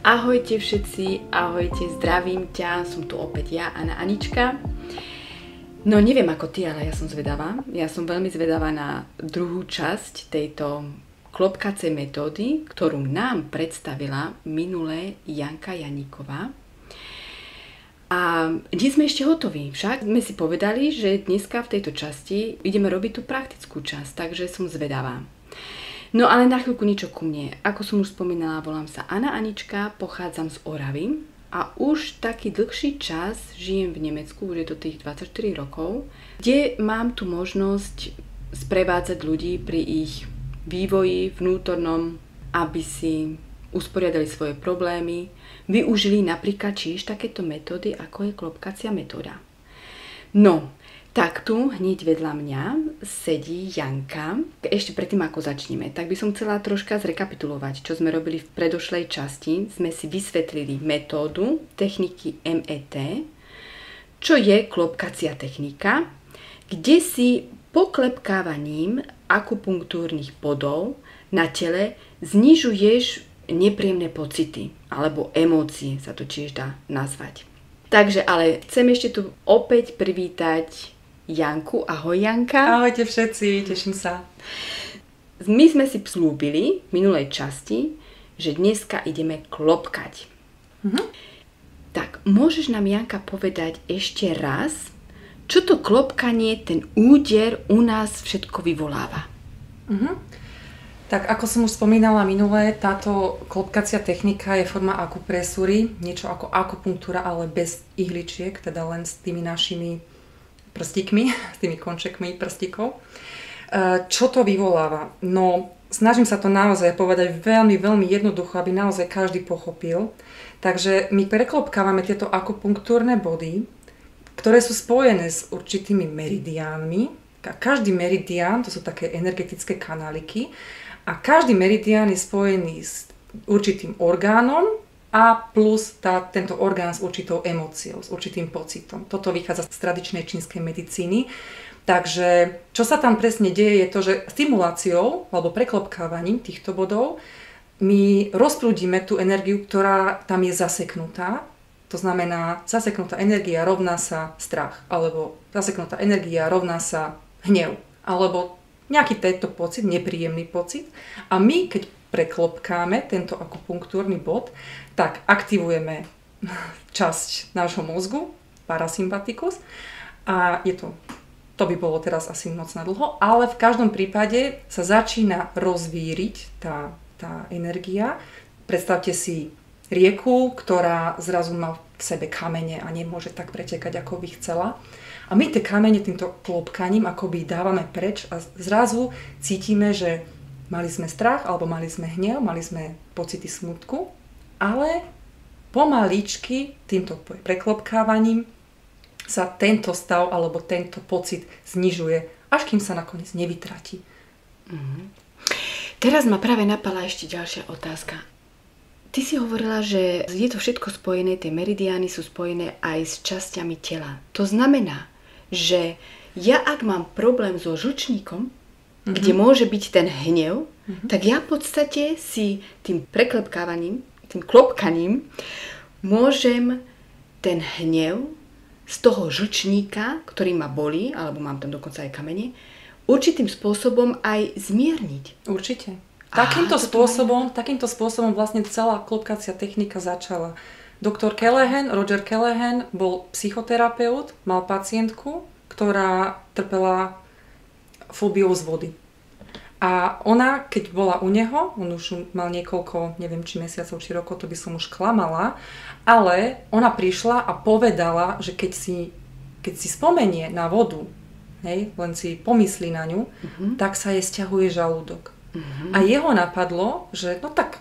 Ahojte všetci, ahojte, zdravím ťa, som tu opäť ja, Anička. No neviem ako ty, ale ja som zvedavá. Ja som veľmi zvedavá na druhú časť tejto klopkacej metódy, ktorú nám predstavila minulé Janka Janíková. A dnes sme ešte hotoví, však sme si povedali, že dneska v tejto časti ideme robiť tú praktickú časť, takže som zvedavá. No ale na chvíľku niečo ku mne. Ako som už spomínala, volám sa Anička, pochádzam z Oravy a už taký dlhší čas žijem v Nemecku, už je to tých 24 rokov, kde mám tu možnosť sprevádzať ľudí pri ich vývoji vnútornom, aby si usporiadali svoje problémy, využili napríklad tiež takéto metódy, ako je klopkacia metóda. No, tak tu hneď vedľa mňa sedí Janka. Ešte predtým, ako začneme, tak by som chcela troška zrekapitulovať, čo sme robili v predošlej časti. Sme si vysvetlili metódu techniky MET, čo je klopkacia technika, kde si poklepkávaním akupunktúrnych bodov na tele znižuješ nepríjemné pocity, alebo emócie sa to tiež dá nazvať. Takže ale chcem ešte tu opäť privítať Janku. Ahoj Janka. Ahojte všetci, teším sa. My sme si slúbili v minulej časti, že dneska ideme klopkať. Tak, môžeš nám Janka povedať ešte raz, čo to klopkanie, ten úder u nás všetko vyvoláva? Tak ako som už spomínala minulé, táto klopkacia technika je forma akupresúry, niečo ako akupunktúra, ale bez ihličiek, teda len s tými našimi prstíkmi, s tými končekmi prstíkov. Čo to vyvoláva? No, snažím sa to naozaj povedať veľmi, veľmi jednoducho, aby naozaj každý pochopil. Takže my preklopkávame tieto akupunktúrne body, ktoré sú spojené s určitými meridiánmi. Každý meridián, to sú také energetické kanáliky, a každý meridián je spojený s určitým orgánom a plus tento orgán s určitou emóciou, s určitým pocitom. Toto vychádza z tradičnej čínskej medicíny. Takže čo sa tam presne deje je to, že stimuláciou alebo preklopkávaním týchto bodov my rozprúdime tú energiu, ktorá tam je zaseknutá. To znamená, zaseknutá energia rovná sa strach, alebo zaseknutá energia rovná sa hnev, alebo nejaký tento pocit, nepríjemný pocit. A my, keď preklopkáme tento akupunktúrny bod, tak aktivujeme časť nášho mozgu, parasympatikus, a to by bolo teraz asi moc na dlho, ale v každom prípade sa začína rozvíriť tá energia. Predstavte si rieku, ktorá zrazu má v sebe kamene a nemôže tak pretekať, ako by chcela. A my tie kamene týmto klopkaním akoby dávame preč a zrazu cítime, že mali sme strach, alebo mali sme hnev, mali sme pocity smútku, ale pomaličky týmto preklopkávaním sa tento stav alebo tento pocit znižuje, až kým sa nakoniec nevytratí. Teraz ma práve napadla ešte ďalšia otázka. Ty si hovorila, že je to všetko spojené, tie meridiány sú spojené aj s časťami tela. To znamená, že ja ak mám problém so žlčníkom, kde môže byť ten hnev, tak ja v podstate si tým preklepkávaním, tým klopkaním môžem ten hnev z toho žlčníka, ktorý ma bolí, alebo mám tam dokonca aj kamene, určitým spôsobom aj zmierniť. Určite. Takýmto spôsobom vlastne celá klopkacia technika začala. Doktor Roger Callahan bol psychoterapeut, mal pacientku, ktorá trpela fóbiou z vody. A ona, keď bola u neho, on už mal niekoľko, neviem či mesiacov, či rokov, to by som už klamala, ale ona prišla a povedala, že keď si spomenie na vodu, len si pomyslí na ňu, tak sa jej sťahuje žalúdok. A jeho napadlo, že no tak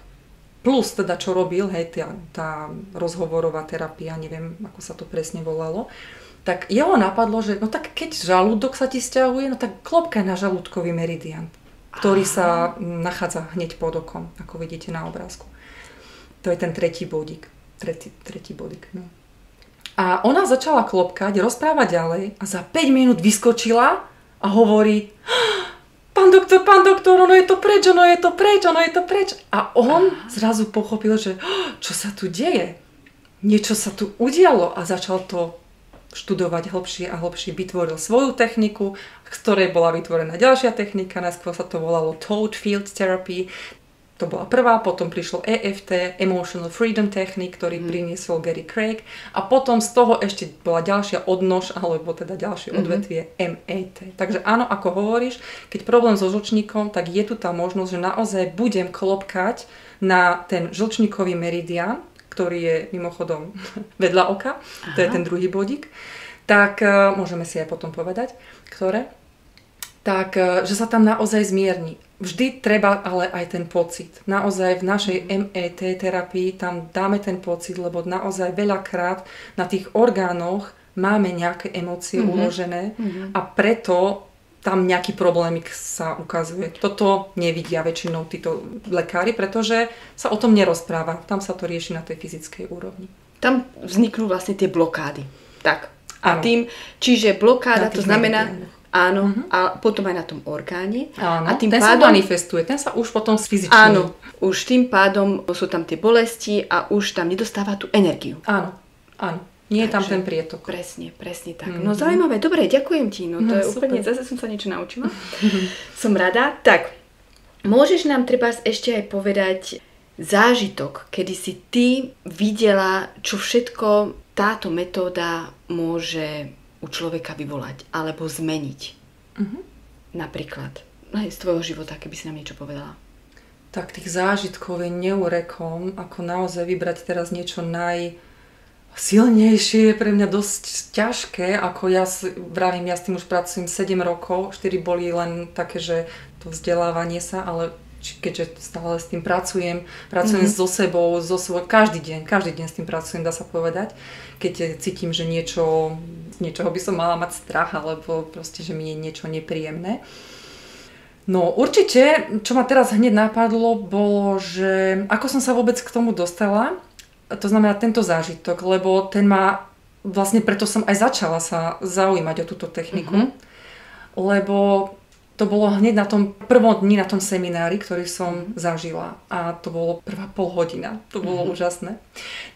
plus teda čo robil, tá rozhovorová terapia, neviem ako sa to presne volalo, tak jeho napadlo, že no tak keď žalúdok sa ti sťahuje, no tak klopkaj na žalúdkový meridian, ktorý sa nachádza hneď pod okom, ako vidíte na obrázku. To je ten tretí bodík. Tretí bodík. No. A ona začala klopkať, rozprávať ďalej a za 5 minút vyskočila a hovorí: Pán pán doktor, ono je to preč. A on zrazu pochopil, že čo sa tu deje? Niečo sa tu udialo a začal to študovať hlbšie a hlbšie. Vytvoril svoju techniku, z ktorej bola vytvorená ďalšia technika, najskôr sa to volalo Toad Field Therapy. To bola prvá, potom prišlo EFT, Emotional Freedom Technique, ktorý priniesol Gary Craig a potom z toho ešte bola ďalšia odnož, alebo teda ďalšie odvetvie MAT. Takže áno, ako hovoríš, keď problém so žlčníkom, tak je tu tá možnosť, že naozaj budem klopkať na ten žlčníkový meridián, ktorý je mimochodom vedľa oka, to je ten druhý bodík, tak môžeme si aj potom povedať, ktoré, tak že sa tam naozaj zmierni. Vždy treba ale aj ten pocit. Naozaj v našej MAT terapii tam dáme ten pocit, lebo naozaj veľakrát na tých orgánoch máme nejaké emócie uložené a preto tam nejaký problémik sa ukazuje. Toto nevidia väčšinou títo lekári, pretože sa o tom nerozpráva. Tam sa to rieši na tej fyzickej úrovni. Tam vzniknú vlastne tie blokády. Tak. A tým, čiže blokáda to znamená... Áno, a potom aj na tom orgáne. Áno, a tým ten pádom, sa manifestuje, ten sa už potom fyzične... Áno, už tým pádom sú tam tie bolesti a už tam nedostáva tú energiu. Áno. Nie je tam ten prietok. Presne tak. No zaujímavé, dobre, ďakujem ti. No to je super. Úplne, zase som sa niečo naučila. Som rada. Tak, môžeš nám treba ešte aj povedať zážitok, kedy si ty videla, čo všetko táto metóda môže u človeka vyvolať alebo zmeniť. Napríklad. Z tvojho života, keby si nám niečo povedala. Tak tých zážitkov je neurekom, ako naozaj vybrať teraz niečo najsilnejšie, je pre mňa dosť ťažké, ako ja s tým už pracujem 7 rokov, 4 boli len také, že to vzdelávanie sa, ale keďže stále s tým pracujem so sebou, každý deň s tým pracujem, dá sa povedať. Keď cítim, že niečoho by som mala mať strach, alebo proste, že mi je niečo nepríjemné. No určite, čo ma teraz hneď napadlo, bolo, že ako som sa vôbec k tomu dostala, to znamená tento zážitok, lebo ten ma, vlastne preto som aj začala sa zaujímať o túto techniku, lebo to bolo hneď na tom prvom dni na tom seminári, ktorý som zažila. A to bolo prvá pol hodina. To bolo úžasné.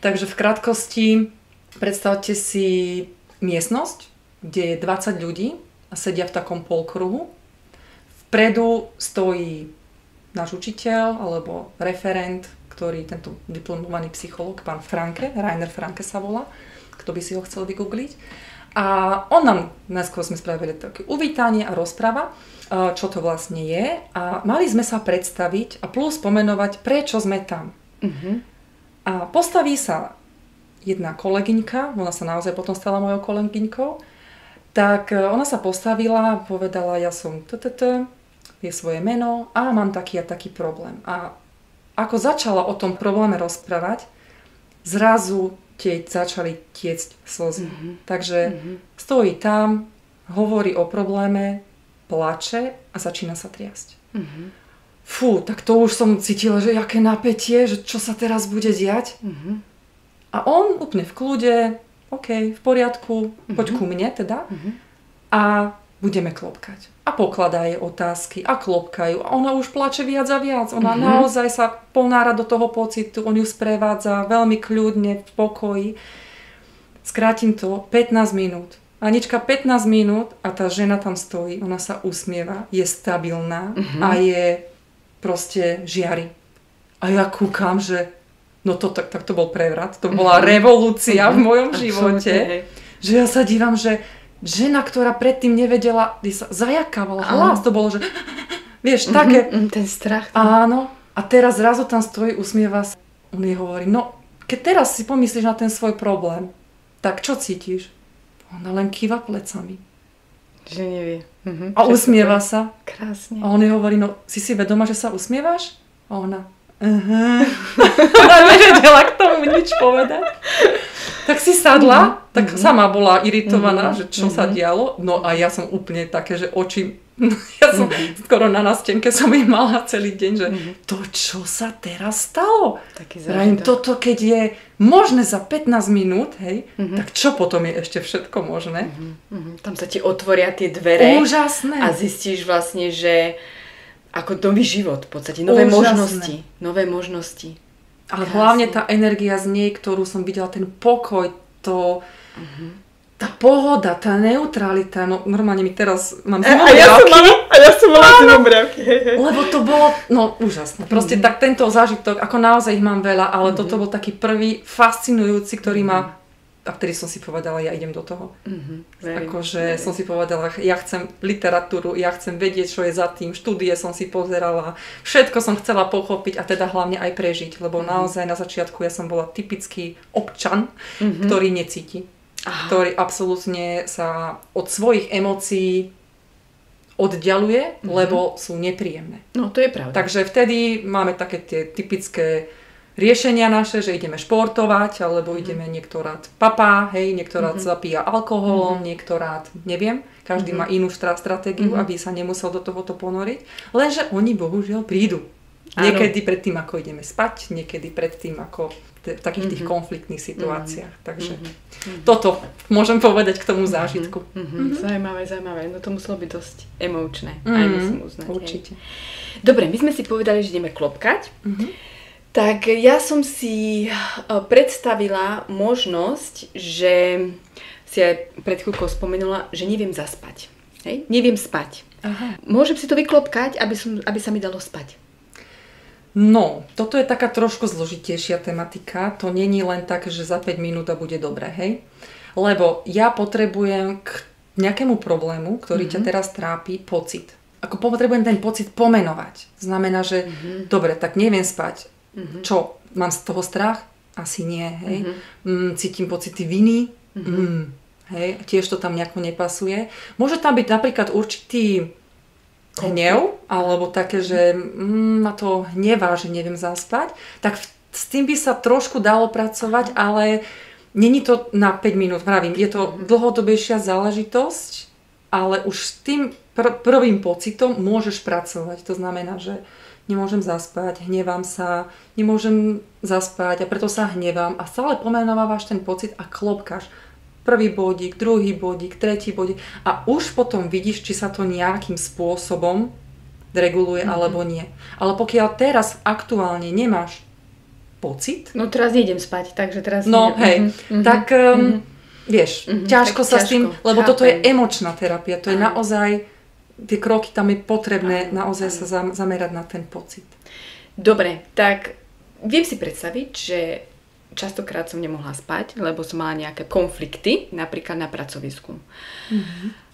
Takže v krátkosti predstavte si miestnosť, kde je 20 ľudí a sedia v takom polkruhu. Vpredu stojí náš učiteľ alebo referent, ktorý tento diplomovaný psychológ, pán Franke, Rainer Franke sa volá, kto by si ho chcel vygoogliť. A on nám, najskôr sme spravili také uvítanie a rozpráva, čo to vlastne je. A mali sme sa predstaviť a plus pomenovať, prečo sme tam. A postaví sa jedna kolegyňka, ona sa naozaj potom stala mojou kolegyňkou, tak ona sa postavila a povedala, ja som je svoje meno a mám taký a taký problém. A ako začala o tom probléme rozprávať, zrazu začali tiecť slzy. Takže stojí tam, hovorí o probléme, plače a začína sa triasť. Fú, tak to už som cítila, že aké napätie, že čo sa teraz bude diať. A on úplne v kľude, OK, v poriadku, poď ku mne teda a budeme klopkať. A pokladá jej otázky a klopkajú. A ona už plače viac a viac. Ona naozaj sa ponára do toho pocitu, on ju sprevádza veľmi kľudne, v pokoji. Skrátim to, 15 minút. Anička, 15 minút a tá žena tam stojí, ona sa usmieva, je stabilná a je proste žiari. A ja kúkam, že no to, tak to bol prevrat, to bola revolúcia v mojom živote. Že ja sa dívam, že žena, ktorá predtým nevedela, sa zajakávala hlas, to bolo, že vieš, také. Ten strach. Áno. A teraz zrazu tam stojí, usmieva sa. On jej hovorí, no keď teraz si pomyslíš na ten svoj problém, tak čo cítiš? Ona len kýva plecami. Že nevie. A usmieva sa. Krásne. A on jej hovorí, no si vedomá, že sa usmievaš? A ona, Ona nevedela k tomu nič povedať. Tak si sadla, tak sama bola iritovaná, že čo sa dialo. No a ja som úplne také, že oči... Ja som skoro na nástenke som ich mala celý deň, že to čo sa teraz stalo? Toto keď je možné za 15 minút, hej, tak čo potom je ešte všetko možné? Tam sa ti otvoria tie dvere. Úžasné. A zistíš vlastne, že ako nový život v podstate, nové možnosti. Ale hlavne tá energia z nej, ktorú som videla, ten pokoj, tá pohoda, tá neutralita, no normálne mi teraz mám zimomriavky. A ja som mala zimomriavky. Lebo to bolo, úžasné. Proste tak tento zážitok, ako naozaj ich mám veľa, ale toto bol taký prvý fascinujúci, ktorý ma, a vtedy som si povedala, ja idem do toho. Akože som si povedala, ja chcem literatúru, ja chcem vedieť, čo je za tým, štúdie som si pozerala, všetko som chcela pochopiť a teda hlavne aj prežiť, lebo naozaj na začiatku ja som bola typický občan, ktorý necíti. Ktorý absolútne sa od svojich emócií oddialuje, lebo sú nepríjemné. No, to je pravda. Takže vtedy máme také tie typické riešenia naše, že ideme športovať, alebo ideme niektorát papá, niektorát zapíja alkoholom, niektorát, neviem, každý má inú stratégiu, aby sa nemusel do tohoto ponoriť, lenže oni bohužiaľ prídu. Niekedy predtým, ako ideme spať, niekedy predtým, ako v takých tých konfliktných situáciách. Takže toto môžem povedať k tomu zážitku. Zaujímavé. No to muselo byť dosť emočné. Aj musím uznať. Určite. Dobre, my sme si povedali, že ideme klopkať. Tak ja som si predstavila možnosť, že si aj pred chvíľkou spomenula, že neviem zaspať. Hej? Neviem spať. Aha. Môžem si to vyklopkať, aby sa mi dalo spať. No, toto je taká trošku zložitejšia tematika. To není len tak, že za 5 minút a bude dobre, hej? Lebo ja potrebujem k nejakému problému, ktorý ťa teraz trápi, pocit. Ako potrebujem ten pocit pomenovať. Znamená, že dobre, tak neviem spať. Čo? Mám z toho strach? Asi nie, hej? Cítim pocity viny? Hej? Tiež to tam nejako nepasuje. Môže tam byť napríklad určitý hnev, alebo také, že ma to hnevá, že neviem zaspať, tak s tým by sa trošku dalo pracovať, ale není to na 5 minút, pravím, je to dlhodobejšia záležitosť, ale už s tým prvým pocitom môžeš pracovať. To znamená, že nemôžem zaspať, hnevám sa, nemôžem zaspať a preto sa hnevám a stále pomenovávaš ten pocit a klopkáš. Prvý bodík, druhý bodík, tretí bodík a už potom vidíš, či sa to nejakým spôsobom reguluje alebo nie. Ale pokiaľ teraz aktuálne nemáš pocit... No teraz nejdem spať, takže teraz... tak vieš, ťažko sa s tým, lebo toto je emočná terapia, to je naozaj, tie kroky tam je potrebné naozaj sa zamerať na ten pocit. Dobre, tak viem si predstaviť, že častokrát som nemohla spať, lebo som mala nejaké konflikty, napríklad na pracovisku.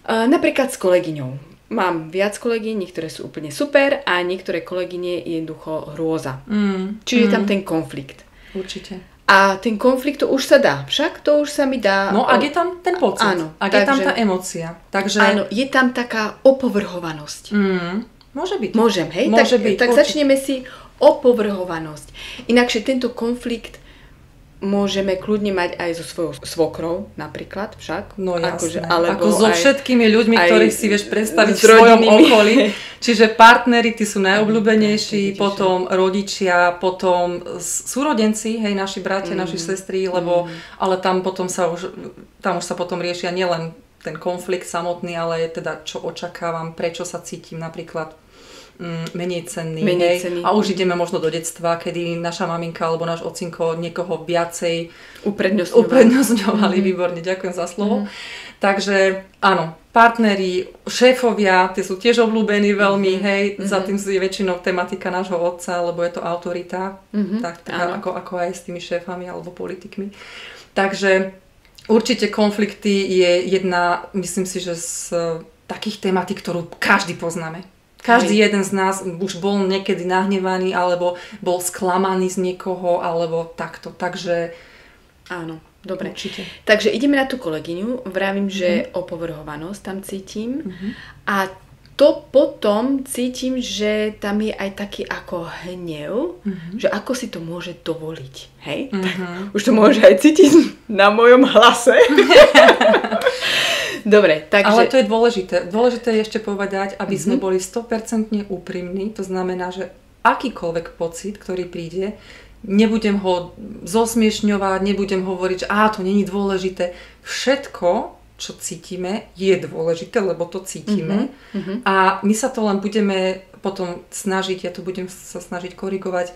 Napríklad s kolegyňou. Mám viac kolegyň, niektoré sú úplne super a niektoré kolegyne je jednoducho hrôza. Čiže je tam ten konflikt. Určite. A ten konflikt to už sa dá, však to už sa mi dá... No ak je tam ten pocit, áno, ak je tam tá emócia. Takže... Áno, je tam taká opovrhovanosť. Môže byť. Môžem, hej? Môže byť, tak začneme si opovrhovanosť. Inakšie tento konflikt môžeme kľudne mať aj so svojou svokrou, napríklad, však. No jasné, ako so všetkými ľuďmi, ktorých si vieš predstaviť v svojom okolí. Čiže partneri, tí sú najobľúbenejší, potom rodičia, potom súrodenci, hej, naši bratia, naši sestry, lebo, ale tam potom sa už potom riešia nielen ten konflikt samotný, ale teda čo očakávam, prečo sa cítim napríklad menej cenný. A už ideme možno do detstva, kedy naša maminka alebo náš ocinko niekoho viacej uprednostňovali. Výborne, ďakujem za slovo. Takže áno, partneri, šéfovia, tie sú tiež obľúbení veľmi, hej, za tým je väčšinou tematika nášho otca, lebo je to autorita, tak ako aj s tými šéfami alebo politikmi. Takže určite konflikty je jedna, myslím si, že z takých tematik, ktorú každý poznáme. Každý jeden z nás už bol niekedy nahnevaný, alebo bol sklamaný z niekoho, alebo takto. Takže áno, dobre. Určite. Takže ideme na tú kolegyňu. Vravím, že opovrhovanosť tam cítim. A to potom cítim, že tam je aj taký ako hnev, že ako si to môže dovoliť. Hej? Tak už to môže aj cítiť na mojom hlase. Dobre, takže... Ale to je dôležité. Dôležité je ešte povedať, aby sme boli 100% úprimní. To znamená, že akýkoľvek pocit, ktorý príde, nebudem ho zosmiešňovať, nebudem hovoriť, že to není dôležité. Všetko, čo cítime, je dôležité, lebo to cítime. A my sa to len budeme potom snažiť, ja to budem sa snažiť korigovať,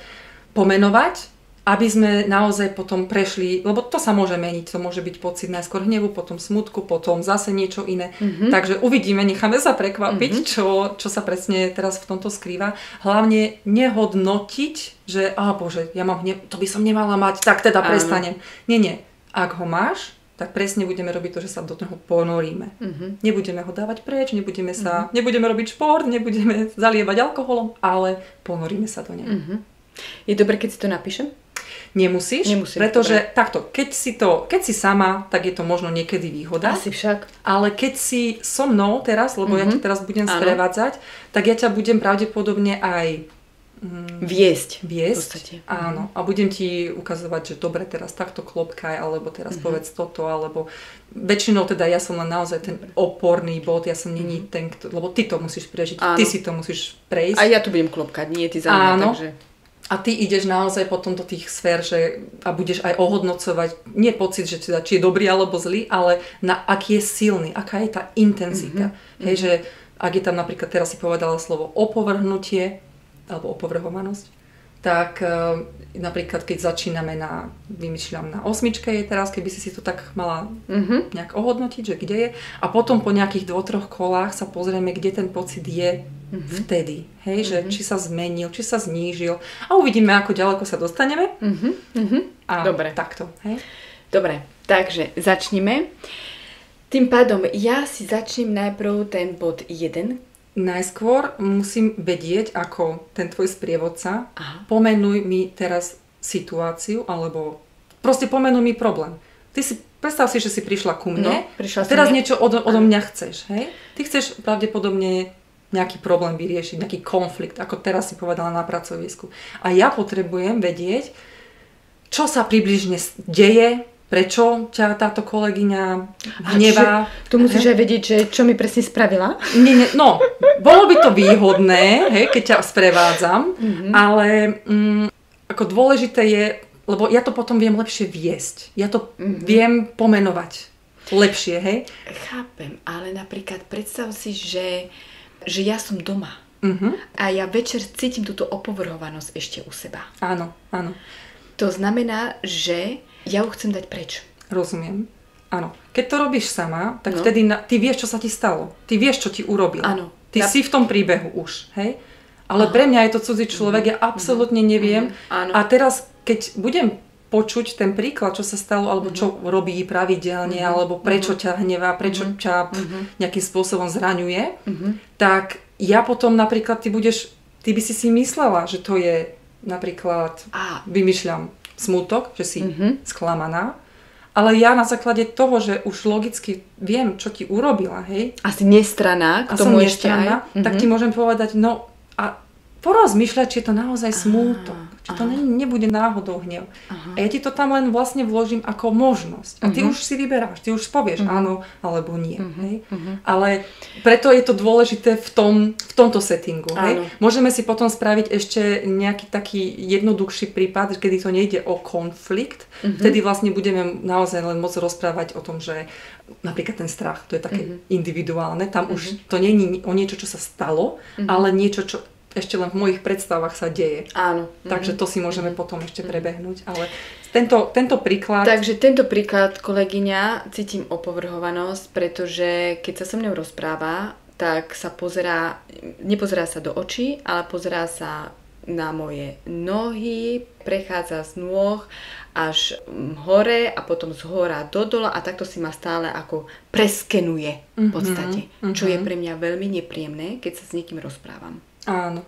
pomenovať, aby sme naozaj potom prešli, lebo to sa môže meniť, to môže byť pocit najskôr hnevu, potom smutku, potom zase niečo iné. Takže uvidíme, necháme sa prekvapiť, čo sa presne teraz v tomto skrýva. Hlavne nehodnotiť, že bože, ja mám hnev, to by som nemala mať, tak teda prestanem. Nie. Ak ho máš, tak presne budeme robiť to, že sa do toho ponoríme. Nebudeme ho dávať preč, nebudeme robiť šport, nebudeme zalievať alkoholom, ale ponoríme sa do neho. Je dobre, keď si to napíšem? Nemusíš, pretože dobre. Takto, keď si sama, tak je to možno niekedy výhoda. Asi však. Ale keď si so mnou teraz, lebo ja ťa teraz budem sprevádzať, tak ja ťa budem pravdepodobne aj viesť. V podstate. Áno. A budem ti ukazovať, že dobre, teraz takto klopkaj, alebo teraz povedz toto, alebo väčšinou teda ja som len naozaj ten oporný bod, ja som není ten, lebo ty to musíš prežiť, ty si to musíš prejsť. A ja tu budem klopkať, nie ty za mňa, takže... A ty ideš naozaj potom do tých sfér, a budeš aj ohodnocovať, nie pocit, že teda, či je dobrý alebo zlý, ale na aký je silný, aká je tá intenzita. Hej, že ak je tam napríklad, teraz si povedala slovo opovrhnutie, alebo opovrhovanosť, tak napríklad keď začíname vymýšľam na 8 je teraz, keby si to tak mala nejak ohodnotiť, že kde je, a potom po nejakých 2-3 kolách sa pozrieme, kde ten pocit je vtedy, hej, že či sa zmenil, či sa znížil a uvidíme, ako ďaleko sa dostaneme. A dobre. Takto, hej. Dobre, takže začnime. Tým pádom ja si začnem najprv ten bod 1. Najskôr musím vedieť, ako ten tvoj sprievodca, pomenuj mi teraz situáciu, alebo proste pomenuj mi problém. Predstav si, že si prišla ku mne, teraz niečo odo mňa chceš, hej? Ty chceš pravdepodobne nejaký problém vyriešiť, nejaký konflikt, ako teraz si povedala na pracovisku. A ja potrebujem vedieť, čo sa približne deje, prečo ťa táto kolegyňa hnevá. Tu musíš aj vedieť, že čo mi presne spravila? Nie, no, bolo by to výhodné, hej, keď ťa sprevádzam, ale ako dôležité je, lebo ja to potom viem lepšie viesť. Ja to viem pomenovať lepšie, hej. Chápem, ale napríklad predstav si, že ja som doma a ja večer cítim túto opovrhovanosť ešte u seba. Áno. To znamená, že ja ju chcem dať preč. Rozumiem. Áno. Keď to robíš sama, tak vtedy ty vieš, čo sa ti stalo. Ty vieš, čo ti urobil. Áno. Ty si v tom príbehu už, hej? Ale pre mňa je to cudzí človek, ja absolútne neviem. A teraz, keď budem počuť ten príklad, čo sa stalo, alebo čo robí pravidelne, alebo prečo ťa hnevá, prečo ťa nejakým spôsobom zraňuje, tak ja potom napríklad ty by si myslela, že to je napríklad, vymýšľam, smútok, že si sklamaná, ale ja na základe toho, že už logicky viem, čo ti urobila, hej. Asi nestranná, k tomu ešte aj. Tak ti môžem povedať, no a porozmýšľať, či je to naozaj smútok, či to nebude náhodou hnev. A ja ti to tam len vlastne vložím ako možnosť. A ty už si vyberáš, ty už povieš áno alebo nie. Hej? Ale preto je to dôležité v tomto settingu. Hej? Môžeme si potom spraviť ešte nejaký taký jednoduchší prípad, kedy to nejde o konflikt. Vtedy vlastne budeme naozaj len môcť rozprávať o tom, že napríklad ten strach, to je také individuálne. Tam už to nie je o niečo, čo sa stalo, ale niečo, čo ešte len v mojich predstavách sa deje. Áno. Takže to si môžeme potom ešte prebehnúť. Ale tento príklad... Takže tento príklad, kolegyňa, cítim opovrhovanosť, pretože keď sa so mnou rozpráva, tak sa nepozerá sa do očí, ale pozerá sa na moje nohy, prechádza z nôh až hore a potom z hora do dola a takto si ma stále ako preskenuje v podstate. Čo je pre mňa veľmi nepríjemné, keď sa s niekým rozprávam. Áno.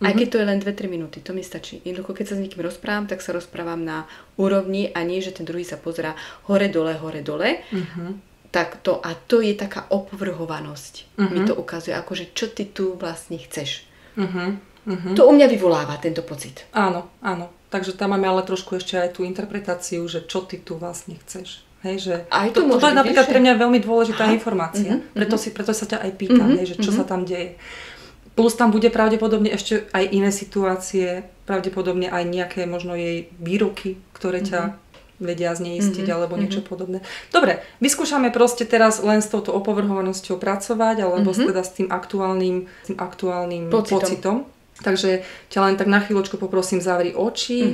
Aj keď to je len 2-3 minúty, to mi stačí. Jednoducho, keď sa s niekým rozprávam, tak sa rozprávam na úrovni a nie, že ten druhý sa pozerá hore, dole. Tak to je taká opovrhovanosť. Mi to ukazuje, akože čo ty tu vlastne chceš. To u mňa vyvoláva tento pocit. Áno. Takže tam máme ale trošku ešte aj tú interpretáciu, že čo ty tu vlastne chceš. Hej, že to je napríklad pre mňa veľmi dôležitá informácia. Preto sa ťa aj pýtam, že čo sa tam deje. Plus tam bude pravdepodobne ešte aj iné situácie, pravdepodobne aj nejaké možno jej výroky, ktoré ťa vedia zneistiť alebo niečo podobné. Dobre, vyskúšame proste teraz len s touto opovrhovanosťou pracovať alebo teda s tým aktuálnym pocitom. Takže ťa len tak na chvíľočku poprosím, zavri oči.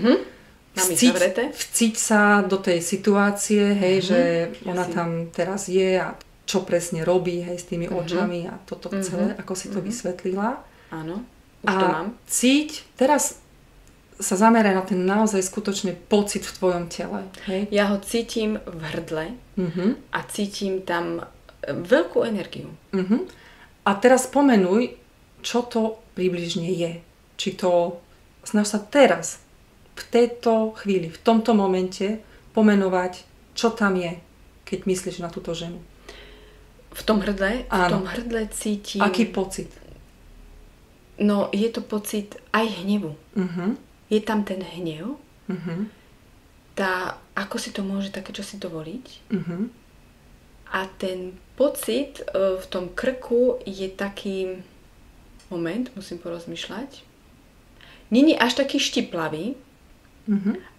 Vcíť sa do tej situácie, hej, že ona tam teraz je a čo presne robí, hej, s tými očami a toto celé, ako si to vysvetlila. Áno, už a to mám. cíť, teraz sa zameraj na ten naozaj skutočný pocit v tvojom tele. Hej? Ja ho cítim v hrdle a cítim tam veľkú energiu. A teraz spomenuj, čo to približne je. Či to snaž sa teraz, v tejto chvíli, v tomto momente pomenovať, čo tam je, keď myslíš na túto ženu. V tom hrdle? Áno. V tom hrdle cítim... Aký pocit? No, je to pocit aj hnevu. Je tam ten hnev, ako si to môže také čo si dovoliť. A ten pocit v tom krku je taký, moment, musím porozmýšľať, nie je až taký štiplavý,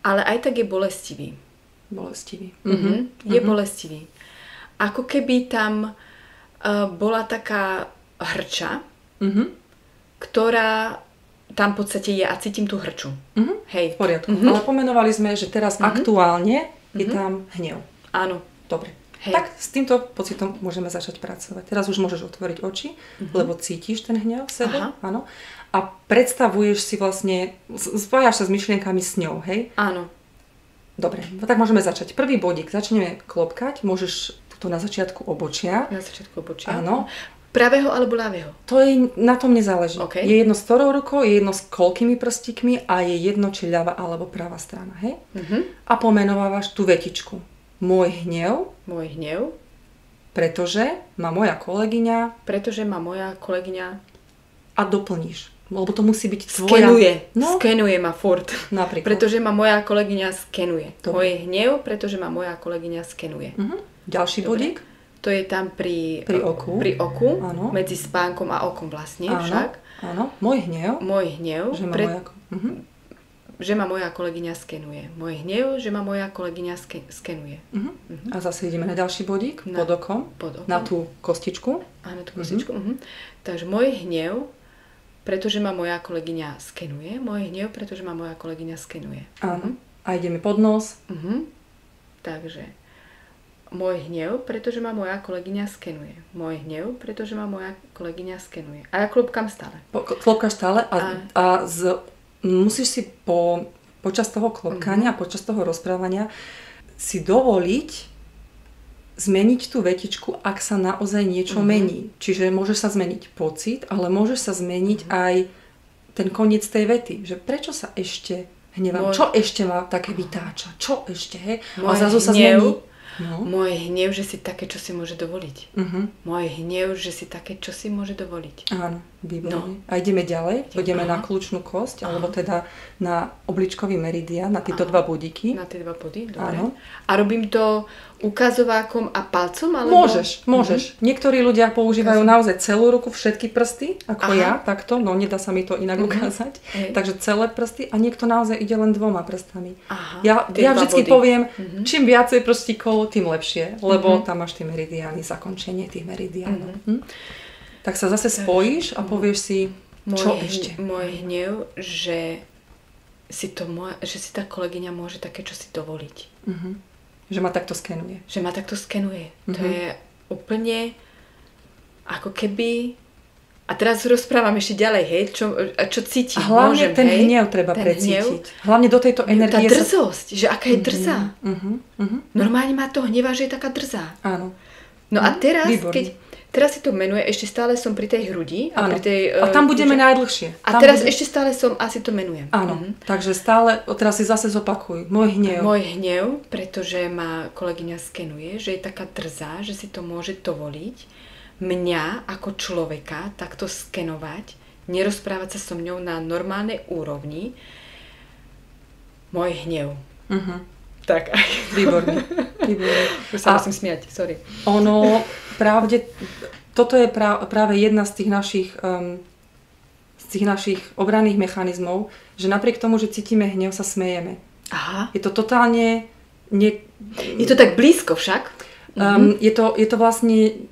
ale aj tak je bolestivý. Je bolestivý. Ako keby tam bola taká hrča, ktorá tam v podstate je a cítim tú hrču. Hej. V poriadku. Ale pomenovali sme, že teraz aktuálne je tam hnev. Áno. Dobre. Hej. Tak s týmto pocitom môžeme začať pracovať. Teraz už môžeš otvoriť oči, lebo cítiš ten hnev v sebe. Áno. A predstavuješ si vlastne, spájaš sa s myšlienkami s ňou, hej? Áno. Dobre, tak môžeme začať. Prvý bodík, začneme klopkať. Môžeš tuto na začiatku obočia. Na začiatku obočia. Áno. Pravého alebo ľavého? To je, na tom nezáleží. Okay. Je jedno s ktorou rukou, je jedno s koľkými prstíkmi a je jedno, či ľava alebo pravá strana. Hej? A pomenovávaš tú vetičku. Môj hnev. Pretože má moja kolegyňa. A doplníš. Lebo to musí byť tvoja... Skenuje ma furt. Napríklad. Pretože ma moja kolegyňa skenuje. Môj hnev, pretože ma moja kolegyňa skenuje. Ďalší bodík. To je tam pri oku, medzi spánkom a okom vlastne však. Áno, môj hnev, že ma moja kolegyňa skenuje. Môj hnev, že ma moja kolegyňa skenuje. A zase ideme na ďalší bodík, pod okom, na tú kostičku. Áno, tú kostičku. Takže môj hnev, pretože ma moja kolegyňa skenuje. Môj hnev, pretože ma moja kolegyňa skenuje. Áno. A ideme pod nos. Takže môj hnev, pretože ma moja kolegyňa skenuje. Môj hnev, pretože ma moja kolegyňa skenuje. A ja klopkám stále. Klopkáš stále musíš si počas toho klopkania a počas toho rozprávania si dovoliť zmeniť tú vetičku, ak sa naozaj niečo mení. Čiže môže sa zmeniť pocit, ale môže sa zmeniť aj ten koniec tej vety. Že prečo sa ešte hnevám? Čo ešte ma také vytáča? Čo ešte? Hej? A zrazu sa zmení. Môj hnev, že si také, čo si môže dovoliť. Môj hnev, že si také, čo si môže dovoliť. Áno, výborne. A ideme ďalej. Ideme na kľúčnú kosť, alebo teda na obličkový meridian, na tieto dva bodíky. Na tie dva body, dobre. A robím to ukazovákom a palcom? Alebo... Môžeš. Niektorí ľudia používajú naozaj celú ruku, všetky prsty, ako ja, takto. No, nedá sa mi to inak ukázať. Takže celé prsty a niekto naozaj ide len 2 prstami. Ja vždycky poviem, čím viacej prstíkov, tým lepšie, lebo tam máš tie meridiány, zakončenie tých meridiánov. Tak sa zase spojíš a povieš si, čo ešte. Môj hnev, že si tá kolegyňa môže také, čo si dovoliť. Že ma takto skenuje. To je úplne ako keby... A teraz rozprávam ešte ďalej, hej, čo cítim. A hlavne ten hnev treba precítiť. Hlavne do tejto energie... Tá drzosť, že aká je drzá. Normálne má to hneva, že je taká drzá. Áno. No a teraz si to menuje, ešte stále som pri tej hrudi. A tam budeme najdlhšie. A teraz ešte stále asi to menujem. Áno, takže stále, teraz si zase zopakuj. Môj hnev, pretože ma kolegyňa skenuje, že je taká drzá, že si to môže dovoliť. Mňa ako človeka takto skenovať, nerozprávať sa so mňou na normálnej úrovni. Môj hnev. Tak. Výborne. Už sa musím smiať, sorry. Toto je práve jedna z tých našich obranných mechanizmov, že napriek tomu, že cítime hnev, sa smejeme. Aha. Je to totálne Je to tak blízko však? Je to vlastne,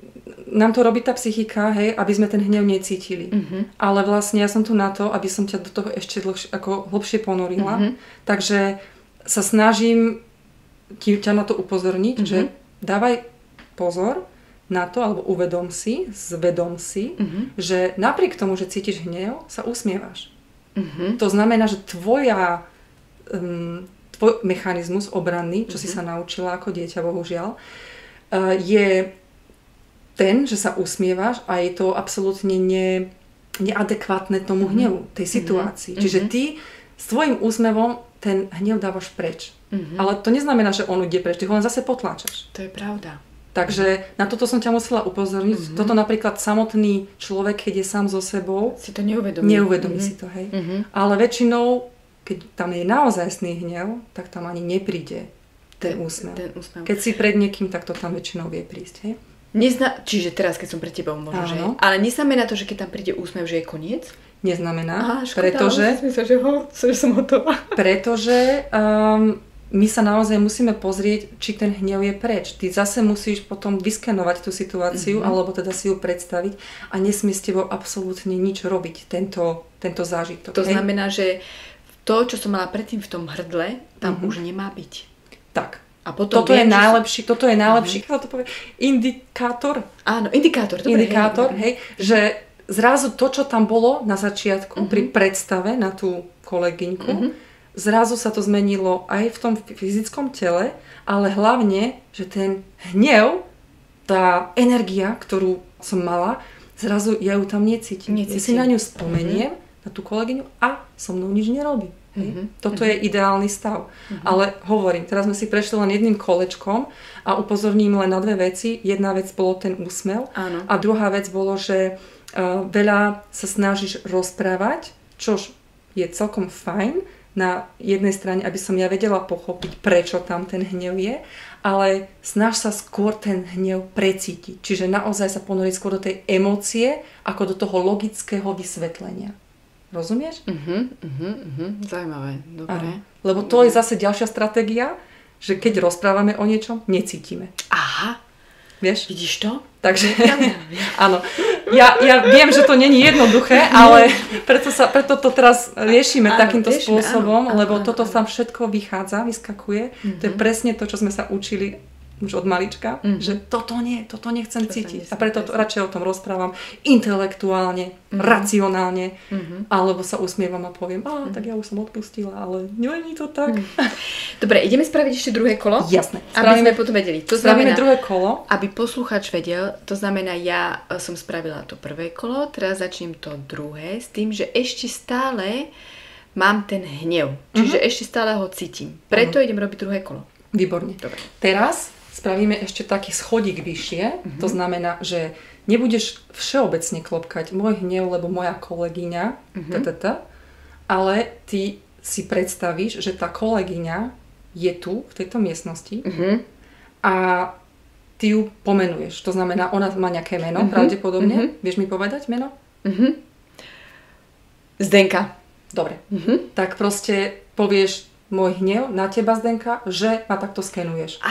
nám to robí tá psychika, hej, aby sme ten hnev necítili. Ale vlastne ja som tu na to, aby som ťa do toho ešte hlbšie ponorila. Takže sa snažím ťa na to upozorniť, že dávaj pozor na to, alebo zvedom si, že napriek tomu, že cítiš hnev, sa usmievaš. To znamená, že tvoj mechanizmus obranný, čo si sa naučila ako dieťa, bohužiaľ, je ten, že sa usmievaš a je to absolútne neadekvátne tomu hnevu, tej situácii. Čiže ty s tvojim úsmevom ten hnev dávaš preč. Ale to neznamená, že on ide preč, ty ho len zase potláčaš. To je pravda. Takže na toto som ťa musela upozorniť. Toto napríklad samotný človek, keď je sám so sebou, si to neuvedomí. Neuvedomí si to, hej. Ale väčšinou, keď tam je naozajstný hnev, tak tam ani nepríde ten úsmev. Keď si pred niekým, tak to tam väčšinou vie prísť, hej. Čiže teraz, keď som pred tebou, možno, že? Ale neznamená to, že keď tam príde úsmev, že je koniec? Neznamená, pretože som hotová. Pretože my sa naozaj musíme pozrieť, či ten hnev je preč. Ty zase musíš potom vyskenovať tú situáciu, alebo teda si ju predstaviť a nesmie s tebou absolútne nič robiť, tento zážitok. To znamená, že to, čo som mala predtým v tom hrdle, tam už nemá byť. Tak. A potom toto je najlepší, to povie, indikátor. Áno, indikátor. Dobre, indikátor, hej, že zrazu to, čo tam bolo na začiatku pri predstave na tú kolegyňku, zrazu sa to zmenilo aj v tom fyzickom tele, ale hlavne, že ten hnev, tá energia, ktorú som mala, zrazu ja ju tam necítim. Ja si na ňu spomeniem, na tú kolegyňu a so mnou nič nerobí. Toto je ideálny stav. Ale hovorím, teraz sme si prešli len jedným kolečkom a upozorním len na dve veci. Jedna vec bolo ten úsmev a druhá vec bolo, že veľa sa snažíš rozprávať, čož je celkom fajn, na jednej strane, aby som ja vedela pochopiť, prečo tam ten hnev je, ale snaž sa skôr ten hnev precítiť. Čiže naozaj sa ponoriť skôr do tej emócie, ako do toho logického vysvetlenia. Rozumieš? Zaujímavé, dobre. Lebo to je zase ďalšia stratégia, že keď rozprávame o niečom, necítime. Aha. Vieš? Vidíš to? Takže, áno. Ja viem, že to není jednoduché, ale preto to teraz riešime takýmto spôsobom, lebo toto tam všetko vyskakuje. To je presne to, čo sme sa učili už od malička, že toto nechcem cítiť. A preto radšej o tom rozprávam intelektuálne, racionálne, alebo sa usmievam a poviem, tak ja už som odpustila, ale nie je to tak. Dobre, ideme spraviť ešte druhé kolo? Jasné. Aby sme potom vedeli. To znamená, druhé kolo. Aby poslucháč vedel, to znamená, ja som spravila to prvé kolo, teraz začnem to druhé, s tým, že ešte stále mám ten hnev. Čiže ešte stále ho cítim. Preto idem robiť druhé kolo. Výborne. Dobre. Teraz spravíme ešte taký schodík vyššie. To znamená, že nebudeš všeobecne klopkať môj hnev, lebo moja kolegyňa, ale ty si predstavíš, že tá kolegyňa je tu, v tejto miestnosti a ty ju pomenuješ. To znamená, ona má nejaké meno, pravdepodobne. Vieš mi povedať meno? Zdenka. Dobre. Tak proste povieš môj hnev na teba, Zdenka, že ma takto skenuješ.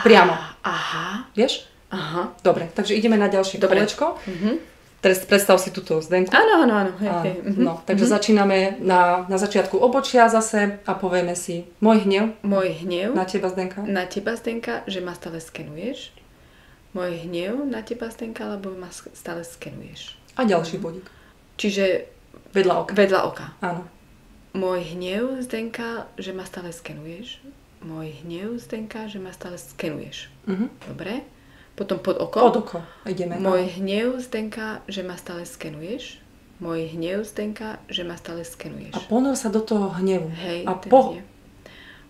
Priamo. Aha. Vieš? Aha. Dobre, takže ideme na ďalšie kolečko. Teraz predstav si túto Zdenku. Áno. No, takže začíname na začiatku obočia zase a povieme si môj hnev. Môj hnev. Na teba, Zdenka. Na teba, Zdenka, že ma stále skenuješ. Môj hnev na teba, Zdenka, lebo ma stále skenuješ. A ďalší bodík. Čiže vedľa oka. Vedľa oka. Áno. Môj hnev, Zdenka, že ma stále skenuješ. Môj hnev, Zdenka, že ma stále skenuješ. Dobre. Potom pod oko. Pod oko. Ideme. Môj hnev, Zdenka, že ma stále skenuješ. Môj hnev, Zdenka, že ma stále skenuješ. A ponor sa do toho hnevu. Hej, a